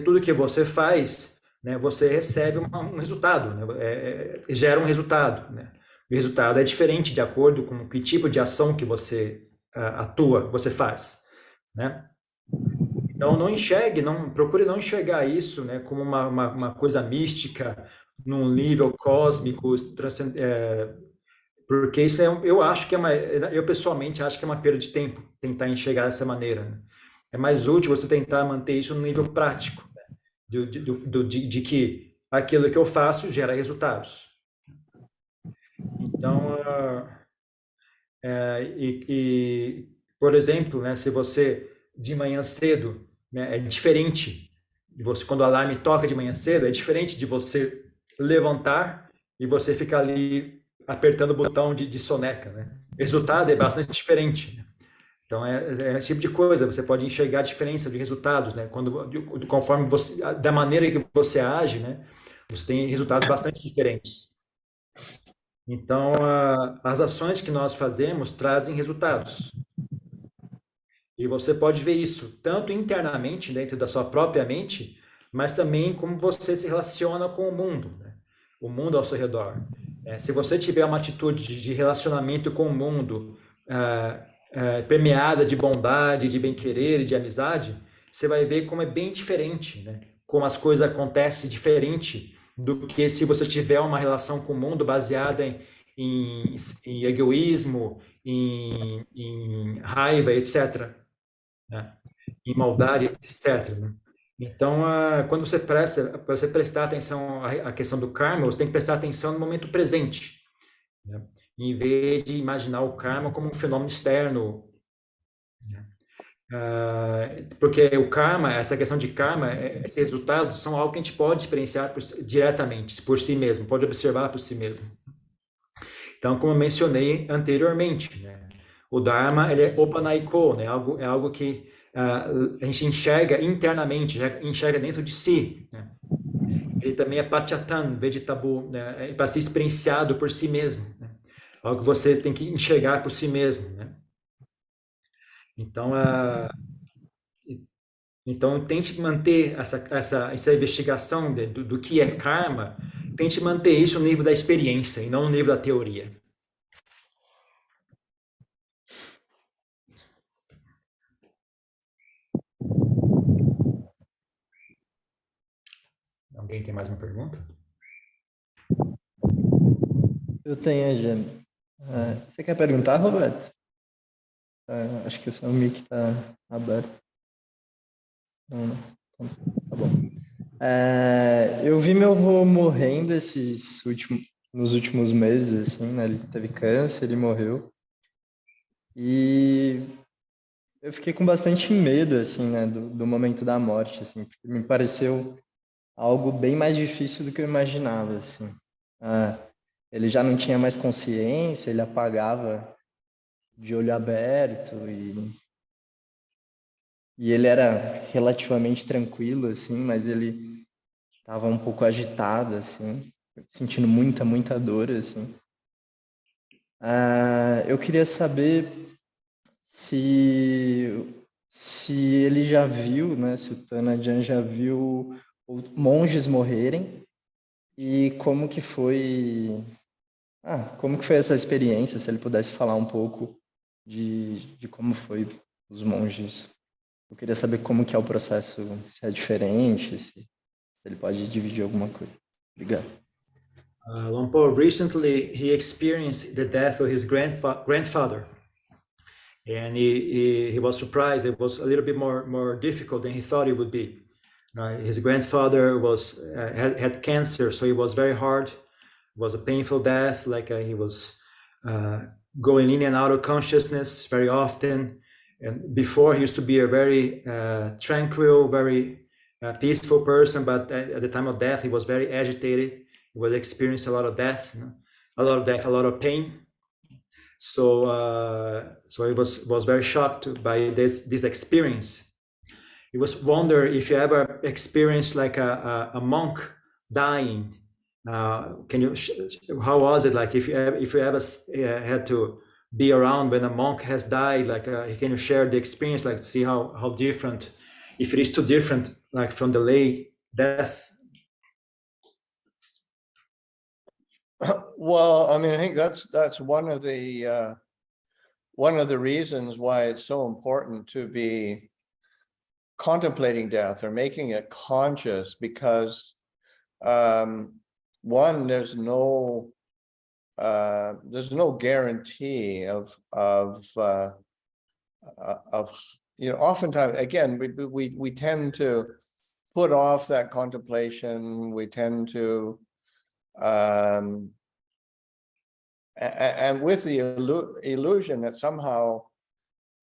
Tudo que você faz, né, você recebe um resultado, né? Gera um resultado, né? O resultado é diferente de acordo com que tipo de ação que você atua, você faz, né? Então procure não enxergar isso, né, como uma coisa mística, num nível cósmico, porque isso eu acho que eu pessoalmente acho que é uma perda de tempo tentar enxergar dessa maneira, né? É mais útil você tentar manter isso no nível prático, né? De que aquilo que eu faço gera resultados. Então, por exemplo, né, se você de manhã cedo, né, é diferente, quando o alarme toca de manhã cedo, é diferente de você levantar e você ficar ali apertando o botão de soneca, né? O resultado é bastante diferente, né? Então, é esse tipo de coisa, você pode enxergar a diferença de resultados, né? Conforme da maneira que você age, né? Você tem resultados bastante diferentes. Então, as ações que nós fazemos trazem resultados. E você pode ver isso tanto internamente, dentro da sua própria mente, mas também como você se relaciona com o mundo, né? O mundo ao seu redor. Se você tiver uma atitude de relacionamento com o mundo permeada de bondade, de bem-querer e de amizade, você vai ver como é bem diferente, né? Como as coisas acontecem diferente do que se você tiver uma relação com o mundo baseada em egoísmo, em raiva, etc., né? Em maldade, etc., né? Então, quando você prestar atenção à questão do karma, você tem que prestar atenção no momento presente, né? Em vez de imaginar o karma como um fenômeno externo, né? Porque o karma, essa questão de karma, esses resultados são algo que a gente pode experienciar diretamente, por si mesmo, pode observar por si mesmo. Então, como eu mencionei anteriormente, né, o Dharma ele é opanaiko, né, é algo que a gente enxerga internamente, enxerga dentro de si, né? Ele também é pachatan, vegetabu, né, para ser experienciado por si mesmo, né? Algo que você tem que enxergar por si mesmo, né? Então, tente manter essa investigação do que é karma, tente manter isso no nível da experiência e não no nível da teoria. Alguém tem mais uma pergunta? Eu tenho, Jane. Você quer perguntar, Roberto? Acho que o seu mic está aberto. Não. Tá bom. Eu vi meu avô morrendo nos últimos meses, assim, né? Ele teve câncer, ele morreu. E eu fiquei com bastante medo, assim, né? Do momento da morte, assim, porque me pareceu algo bem mais difícil do que eu imaginava, assim. Ele já não tinha mais consciência, ele apagava de olho aberto e ele era relativamente tranquilo, assim, mas ele estava um pouco agitado, assim, sentindo muita dor, assim. Eu queria saber se ele já viu, né, se o Tanajan já viu monges morrerem E como que foi... como que foi essa experiência, se ele pudesse falar um pouco de como foi os monges. Eu queria saber como que é o processo, se é diferente, se ele pode dividir alguma coisa. Obrigado. Lompo, recently he experienced the death of his grandfather, and he was surprised. It was a little bit more difficult than he thought it would be. His grandfather was had cancer, so it was very hard. It was a painful death, like he was going in and out of consciousness very often. And before, he used to be a very tranquil, very peaceful person, but at the time of death, he was very agitated. He was experiencing a lot of death, a lot of pain. So he was very shocked by this experience. He was wonder if you ever experienced like a monk dying. Can you? How was it like if you ever had to be around when a monk has died? Like, can you share the experience? Like, see how different, if it is too different, like from the lay death. Well, I mean, I think that's one of the reasons why it's so important to be contemplating death or making it conscious, because one, there's no guarantee of oftentimes, again, we tend to put off that contemplation. We tend to and with the illusion that somehow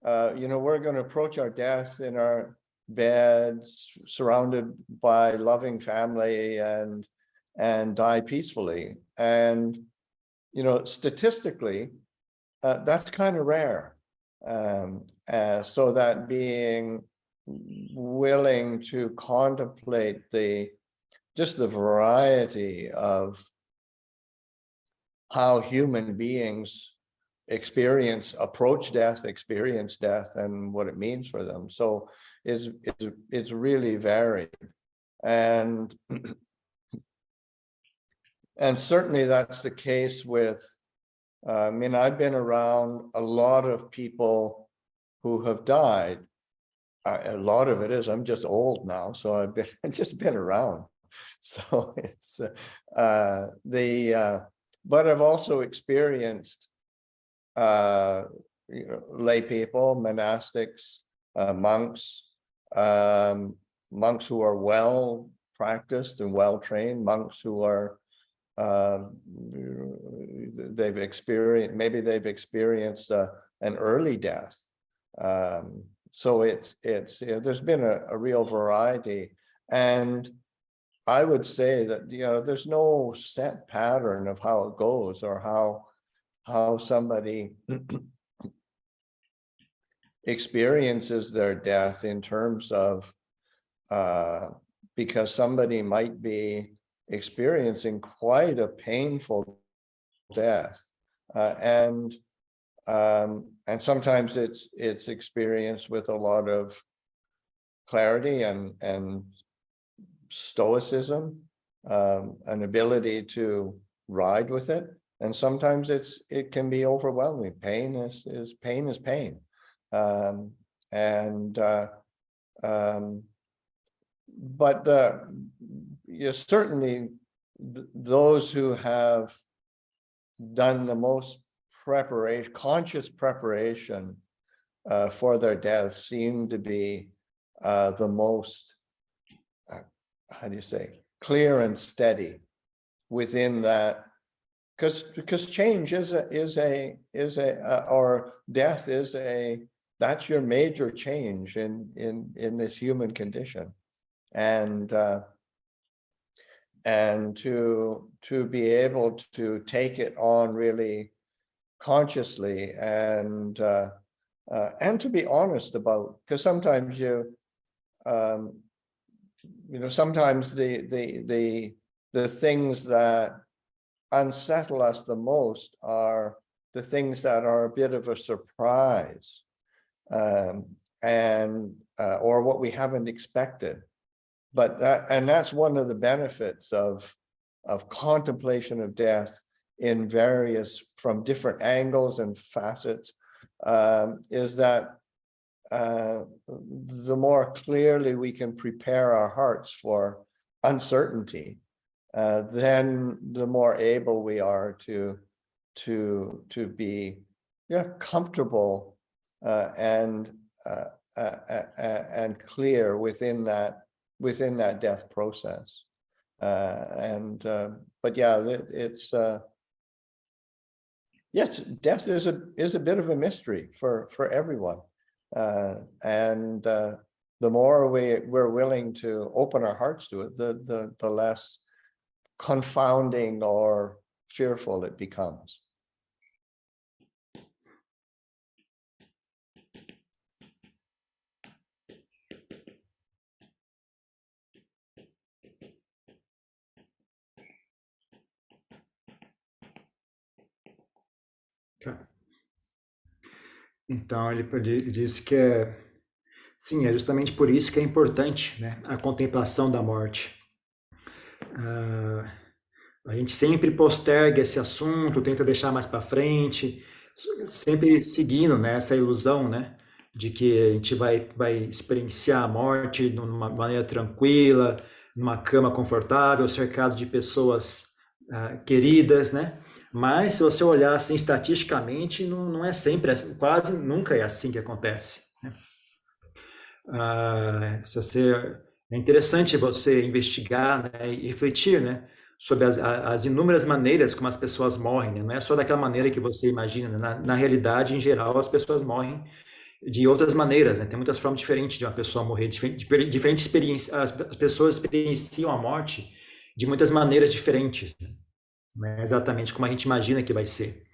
we're going to approach our death in our beds, surrounded by loving family, and die peacefully. And statistically, that's kind of rare. So that being willing to contemplate just the variety of how human beings approach death, experience death, and what it means for them. So it's really varied. And certainly that's the case with, I've been around a lot of people who have died. A lot of it is, I'm just old now, so I've just been around. So it's but I've also experienced lay people, monastics, monks who are well practiced and well trained, monks who are they've experienced an early death. So it's there's been a real variety, and I would say that there's no set pattern of how it goes, or how somebody experiences their death in terms of because somebody might be experiencing quite a painful death, and sometimes it's experienced with a lot of clarity and stoicism, an ability to ride with it, and sometimes it can be overwhelming. Pain is pain. But certainly those who have done the most conscious preparation for their death seem to be the most, clear and steady within that, because change or death that's your major change in this human condition, and to be able to take it on really consciously, and to be honest about, because sometimes sometimes the things that unsettle us the most are the things that are a bit of a surprise, or what we haven't expected. But that's one of the benefits of of contemplation of death in from different angles and facets, is that the more clearly we can prepare our hearts for uncertainty, then the more able we are to be comfortable and clear within that death process. But yeah, it's yes, death is a bit of a mystery for everyone, and the more we're willing to open our hearts to it, the less confounding or fearful it becomes. Então, ele diz que sim, é justamente por isso que é importante, né, a contemplação da morte. A gente sempre posterga esse assunto, tenta deixar mais para frente, sempre seguindo, né, essa ilusão, né, de que a gente vai experienciar a morte de uma maneira tranquila, numa cama confortável, cercado de pessoas queridas, né? Mas se você olhar assim estatisticamente, não é sempre, quase nunca é assim que acontece, né? É interessante você investigar, né, e refletir, né, sobre as inúmeras maneiras como as pessoas morrem, né? Não é só daquela maneira que você imagina, né? Na realidade, em geral, as pessoas morrem de outras maneiras, né? Tem muitas formas diferentes de uma pessoa morrer, diferentes experiências, as pessoas experienciam a morte de muitas maneiras diferentes, né? Não é exatamente como a gente imagina que vai ser.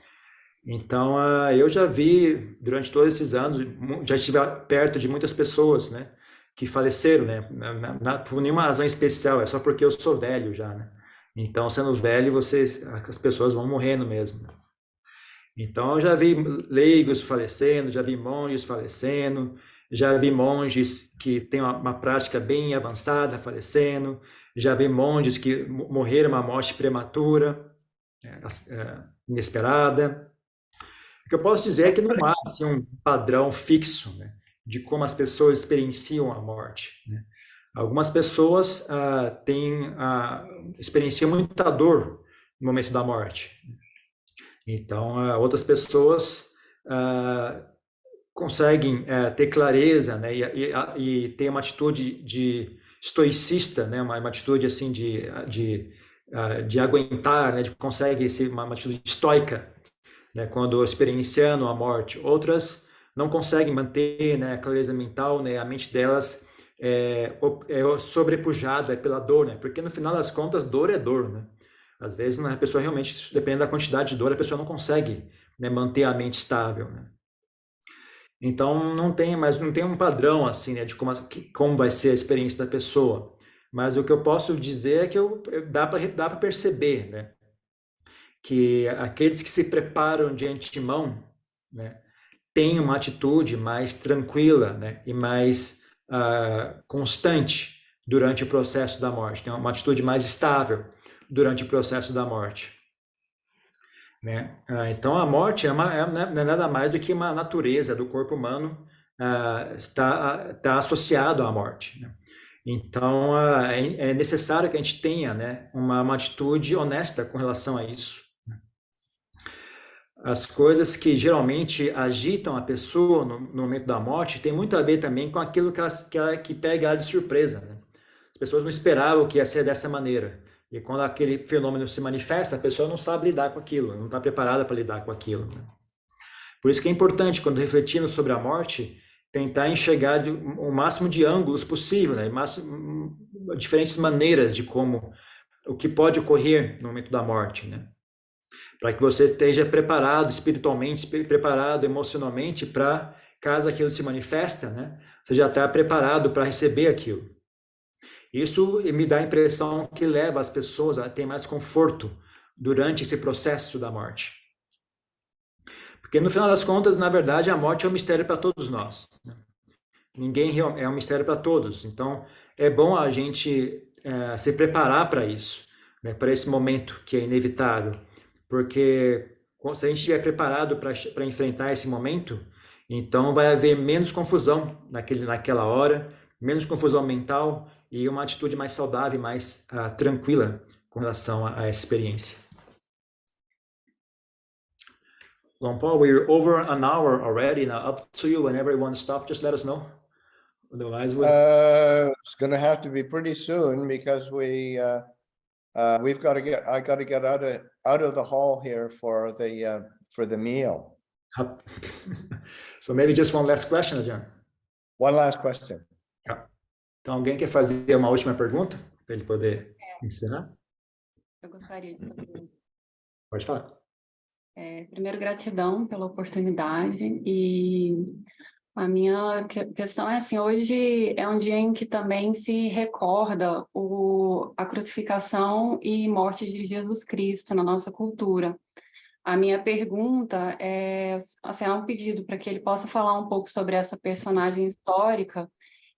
Então, eu já vi, durante todos esses anos, já estive perto de muitas pessoas, né, que faleceram, né, por nenhuma razão especial, é só porque eu sou velho já, né. Então, sendo velho, as pessoas vão morrendo mesmo. Então, eu já vi leigos falecendo, já vi monges falecendo, já vi monges que têm uma prática bem avançada falecendo, já vi monges que morreram uma morte prematura, inesperada. O que eu posso dizer é que não há assim, um padrão fixo, né, de como as pessoas experienciam a morte, né. Algumas pessoas experienciam muita dor no momento da morte. Então, outras pessoas conseguem ter clareza, né, e ter uma atitude de estoicista, né, uma atitude assim de aguentar, né, consegue ser uma atitude estoica, né, quando experienciando a morte. Outras não conseguem manter, né, a clareza mental, né, a mente delas é sobrepujada pela dor, né, porque no final das contas dor é dor, né. Às vezes a pessoa realmente, dependendo da quantidade de dor, a pessoa não consegue, né, manter a mente estável, né. Então não tem um padrão assim, né, de como vai ser a experiência da pessoa. Mas o que eu posso dizer é que dá para perceber, né, que aqueles que se preparam de antemão, né, têm uma atitude mais tranquila, né, e mais constante durante o processo da morte, tem uma atitude mais estável durante o processo da morte, né? Então a morte não é nada mais do que uma natureza do corpo humano está associado à morte, né? Então é necessário que a gente tenha, né, uma atitude honesta com relação a isso. As coisas que geralmente agitam a pessoa no momento da morte tem muito a ver também com aquilo que pega ela de surpresa, né? As pessoas não esperavam que ia ser dessa maneira. E quando aquele fenômeno se manifesta, a pessoa não sabe lidar com aquilo, não está preparada para lidar com aquilo, né? Por isso que é importante, quando refletindo sobre a morte, tentar enxergar o máximo de ângulos possível, né? Diferentes maneiras de o que pode ocorrer no momento da morte, né? Para que você esteja preparado espiritualmente, preparado emocionalmente para, caso aquilo se manifesta, né, você já está preparado para receber aquilo. Isso me dá a impressão que leva as pessoas a ter mais conforto durante esse processo da morte. Porque no final das contas, na verdade, a morte é um mistério para todos nós, né? Ninguém é um mistério para todos. Então, é bom a gente se preparar para isso. né, para esse momento que é inevitável, porque se a gente estiver preparado para enfrentar esse momento, então vai haver menos confusão naquela hora, menos confusão mental e uma atitude mais saudável, mais tranquila com relação a essa experiência. Long Paul, we're over an hour already. Now, up to you. Whenever you want to stop, just let us know. Otherwise, It's going to have to be pretty soon because we've got to get. I got to get out of the hall here for the meal. So maybe just one last question, John. One last question. Então, alguém quer fazer uma última pergunta para ele poder encerrar? Eu gostaria de fazer. Pode falar. Primeiro, gratidão pela oportunidade, e a minha questão é assim, hoje é um dia em que também se recorda a crucificação e morte de Jesus Cristo na nossa cultura. A minha pergunta é um pedido para que ele possa falar um pouco sobre essa personagem histórica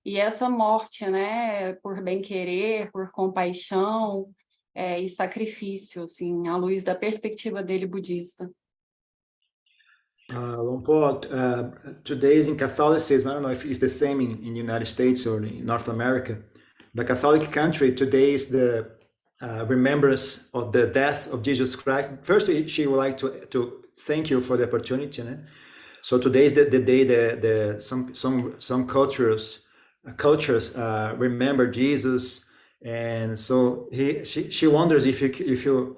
e essa morte, né, por bem-querer, por compaixão, e sacrifício, assim, à luz da perspectiva dele budista. Long Paul, today's in Catholicism, I don't know if it's the same in the United States or in North America, but Catholic country, today is the remembrance of the death of Jesus Christ. First, she would like to thank you for the opportunity. Né? So today is the day that some cultures remember Jesus. And so she wonders if you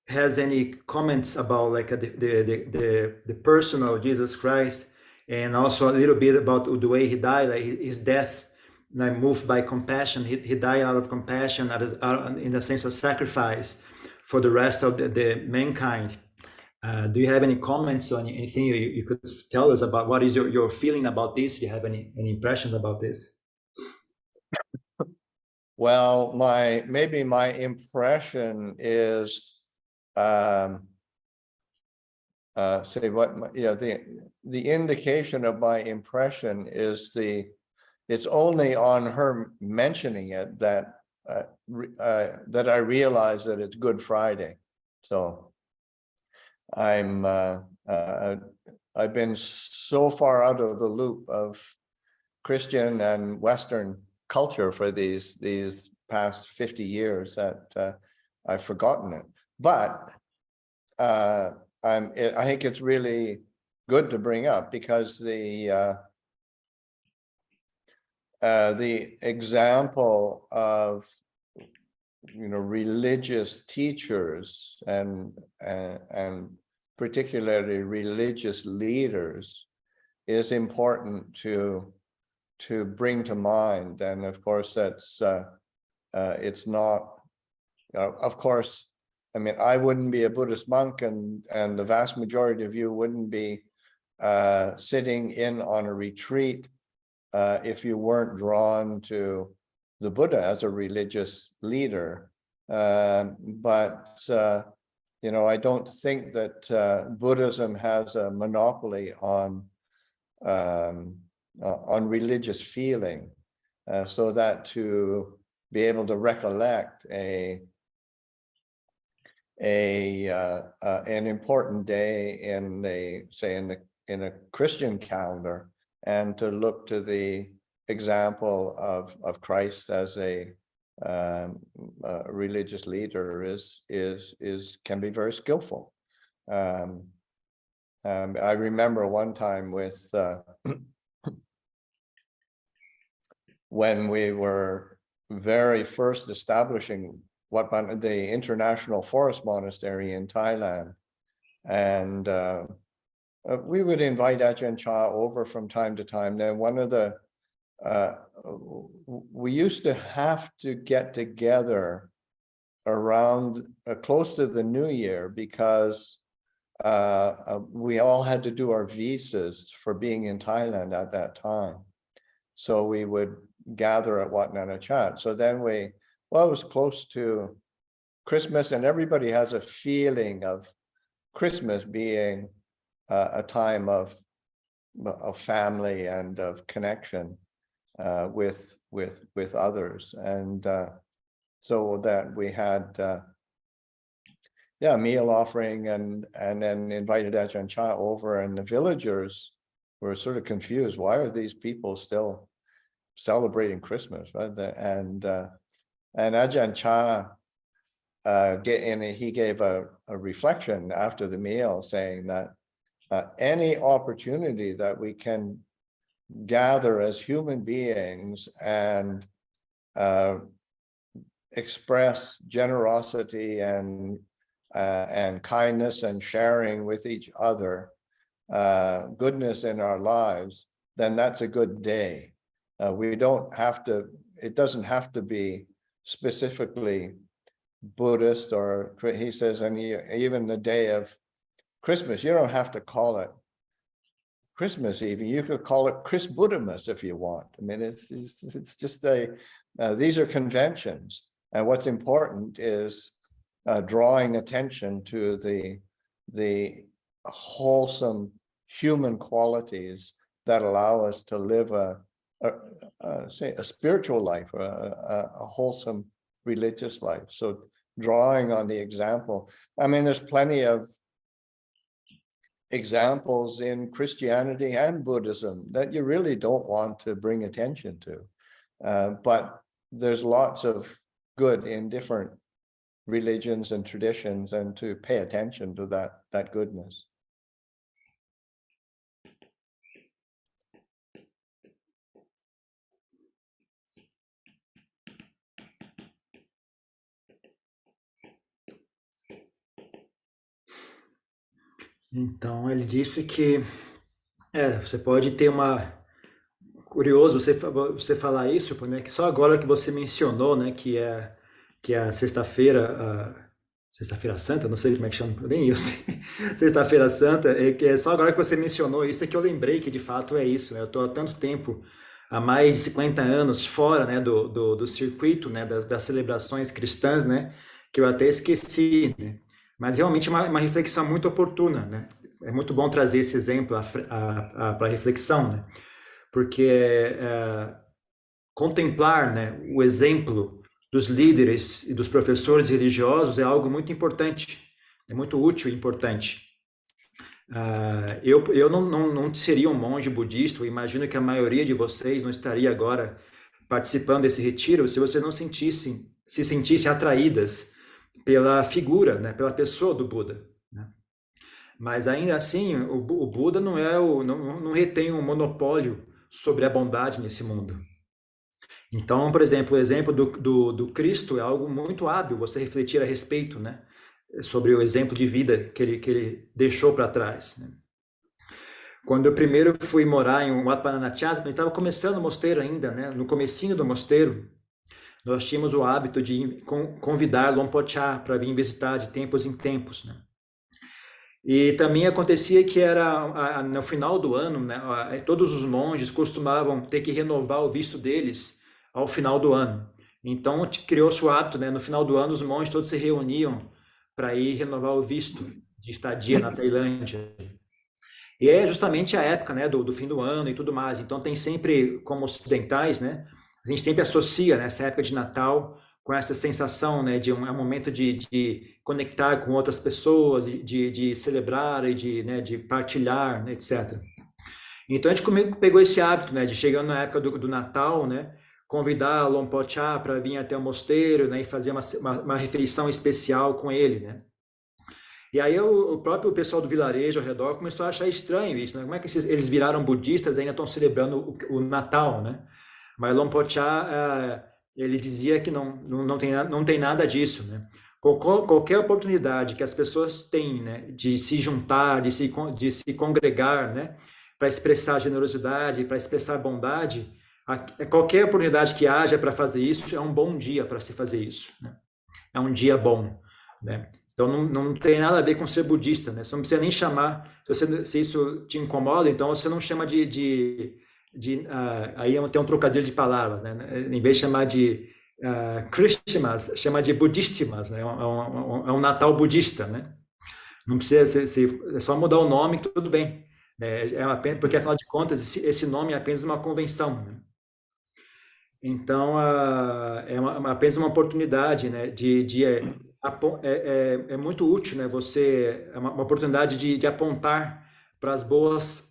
has any comments about like the person of Jesus Christ, and also a little bit about the way he died, like his death, like moved by compassion. He died out of compassion, in the sense of sacrifice for the rest of the mankind. Do you have any comments on anything you could tell us about? What is your feeling about this? Do you have any impressions about this? Well, maybe my impression is, the indication of my impression is it's only on her mentioning it that I realize that it's Good Friday. So I've been so far out of the loop of Christian and Western culture for these past 50 years that I've forgotten it. But I think it's really good to bring up, because the example of religious teachers and particularly religious leaders is important to bring to mind. And of course, that's it's not, of course, I mean, I wouldn't be a Buddhist monk, and the vast majority of you wouldn't be sitting in on a retreat if you weren't drawn to the Buddha as a religious leader. But I don't think that Buddhism has a monopoly on religious feeling, so that to be able to recollect an important day in in a Christian calendar, and to look to the example of Christ as a religious leader can be very skillful. I remember one time with when we were very first establishing the International Forest Monastery in Thailand, and we would invite Ajahn Chah over from time to time. Then one of the we used to have to get together around close to the New Year, because we all had to do our visas for being in Thailand at that time. So we would gather at Wat Nana Chat. So then it was close to Christmas, and everybody has a feeling of Christmas being a time of family and of connection with others. And so that we had meal offering, and then invited Ajahn Chah over, and the villagers were sort of confused. Why are these people still celebrating Christmas? Right? And Ajahn Chah, he gave a reflection after the meal, saying that any opportunity that we can gather as human beings and express generosity and kindness and sharing with each other, goodness in our lives, then that's a good day. We don't have to, it doesn't have to be specifically Buddhist, or he says, and even the day of Christmas, you don't have to call it Christmas even. You could call it Chris Buddhamas if you want. I mean, it's just these are conventions. And what's important is drawing attention to the wholesome human qualities that allow us to live a spiritual life, a wholesome religious life. So drawing on the example, I mean, there's plenty of examples in Christianity and Buddhism that you really don't want to bring attention to. But there's lots of good in different religions and traditions, and to pay attention to that goodness. Então, ele disse que você pode ter uma... Curioso você falar isso, né, que só agora que você mencionou, né, que é a sexta-feira santa, não sei como é que chama, nem eu sei. Sexta-feira santa, que é só agora que você mencionou isso, é que eu lembrei que de fato é isso, né? Eu estou há tanto tempo, há mais de 50 anos, fora, né, do circuito, né, das celebrações cristãs, né, que eu até esqueci, né? Mas realmente é uma reflexão muito oportuna, né? É muito bom trazer esse exemplo para a reflexão, né? Porque contemplar, né, o exemplo dos líderes e dos professores religiosos é algo muito importante, é muito útil e importante. Eu não seria um monge budista, eu imagino que a maioria de vocês não estaria agora participando desse retiro se você não se sentisse atraídas pela figura, né, pela pessoa do Buda, né? Mas ainda assim, o Buda não retém um monopólio sobre a bondade nesse mundo. Então, por exemplo, o exemplo do Cristo é algo muito hábil, você refletir a respeito, né, sobre o exemplo de vida que ele deixou para trás, né? Quando eu primeiro fui morar em Wat Pah Nanachat, eu estava começando o mosteiro ainda, né, no comecinho do mosteiro, nós tínhamos o hábito de convidar Lompochá para vir visitar de tempos em tempos, né? E também acontecia que era no final do ano, né, todos os monges costumavam ter que renovar o visto deles ao final do ano. Então criou-se o hábito, né, no final do ano os monges todos se reuniam para ir renovar o visto de estadia na Tailândia. E é justamente a época, né, do fim do ano e tudo mais. Então tem sempre, como ocidentais, né, a gente sempre associa, né, essa época de Natal com essa sensação, né, de um momento de conectar com outras pessoas, de celebrar e de partilhar, né, etc. Então a gente pegou esse hábito, né, de chegando na época do Natal, né, convidar Lompochá para vir até o mosteiro, né, e fazer uma refeição especial com ele, né. E aí o próprio pessoal do vilarejo ao redor começou a achar estranho isso, né? Como é que eles viraram budistas e ainda estão celebrando o Natal, né? Mas Lompochá, ele dizia que não tem nada disso, né? Qualquer oportunidade que as pessoas têm, né, de se juntar, de se congregar, né, para expressar generosidade, para expressar bondade, qualquer oportunidade que haja para fazer isso é um bom dia para se fazer isso, né? É um dia bom, né? Então não tem nada a ver com ser budista, né? Você não precisa nem chamar, se isso te incomoda, então você não chama aí tem um trocadilho de palavras, né? Em vez de chamar de Christmas, chama de Budistimas, né? É um Natal budista, né? Não precisa é só mudar o nome, tudo bem, né? Porque afinal de contas esse nome é apenas uma convenção, né? Então é apenas uma oportunidade, né, de é muito útil, né? Você é uma oportunidade de apontar para as boas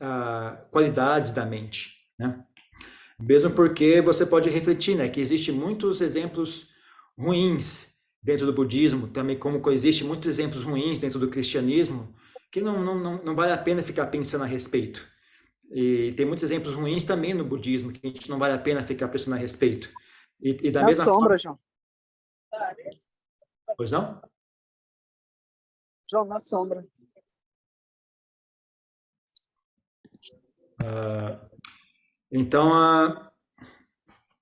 qualidades da mente, né? Mesmo porque você pode refletir, né, que existem muitos exemplos ruins dentro do budismo, também como existem muitos exemplos ruins dentro do cristianismo, que não vale a pena ficar pensando a respeito. E tem muitos exemplos ruins também no budismo, que a gente não vale a pena ficar pensando a respeito. E da Na mesma sombra, forma... João. Pois não? João, na sombra. Então,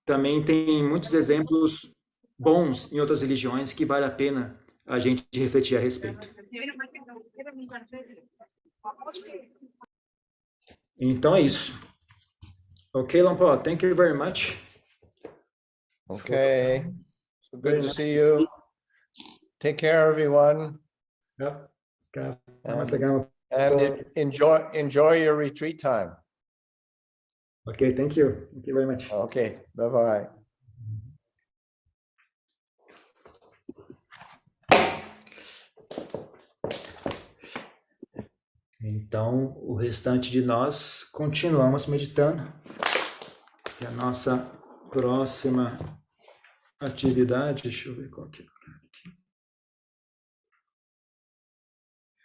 também tem muitos exemplos bons em outras religiões que vale a pena a gente refletir a respeito. Então é isso. Ok, Lampó, thank you very much. Okay, so good to see you. Take care, everyone, Yep. Okay. and enjoy your retreat time. Okay, thank you. Thank you very much. Okay, bye-bye. Então, o restante de nós continuamos meditando. E a nossa próxima atividade, deixa eu ver qual que é.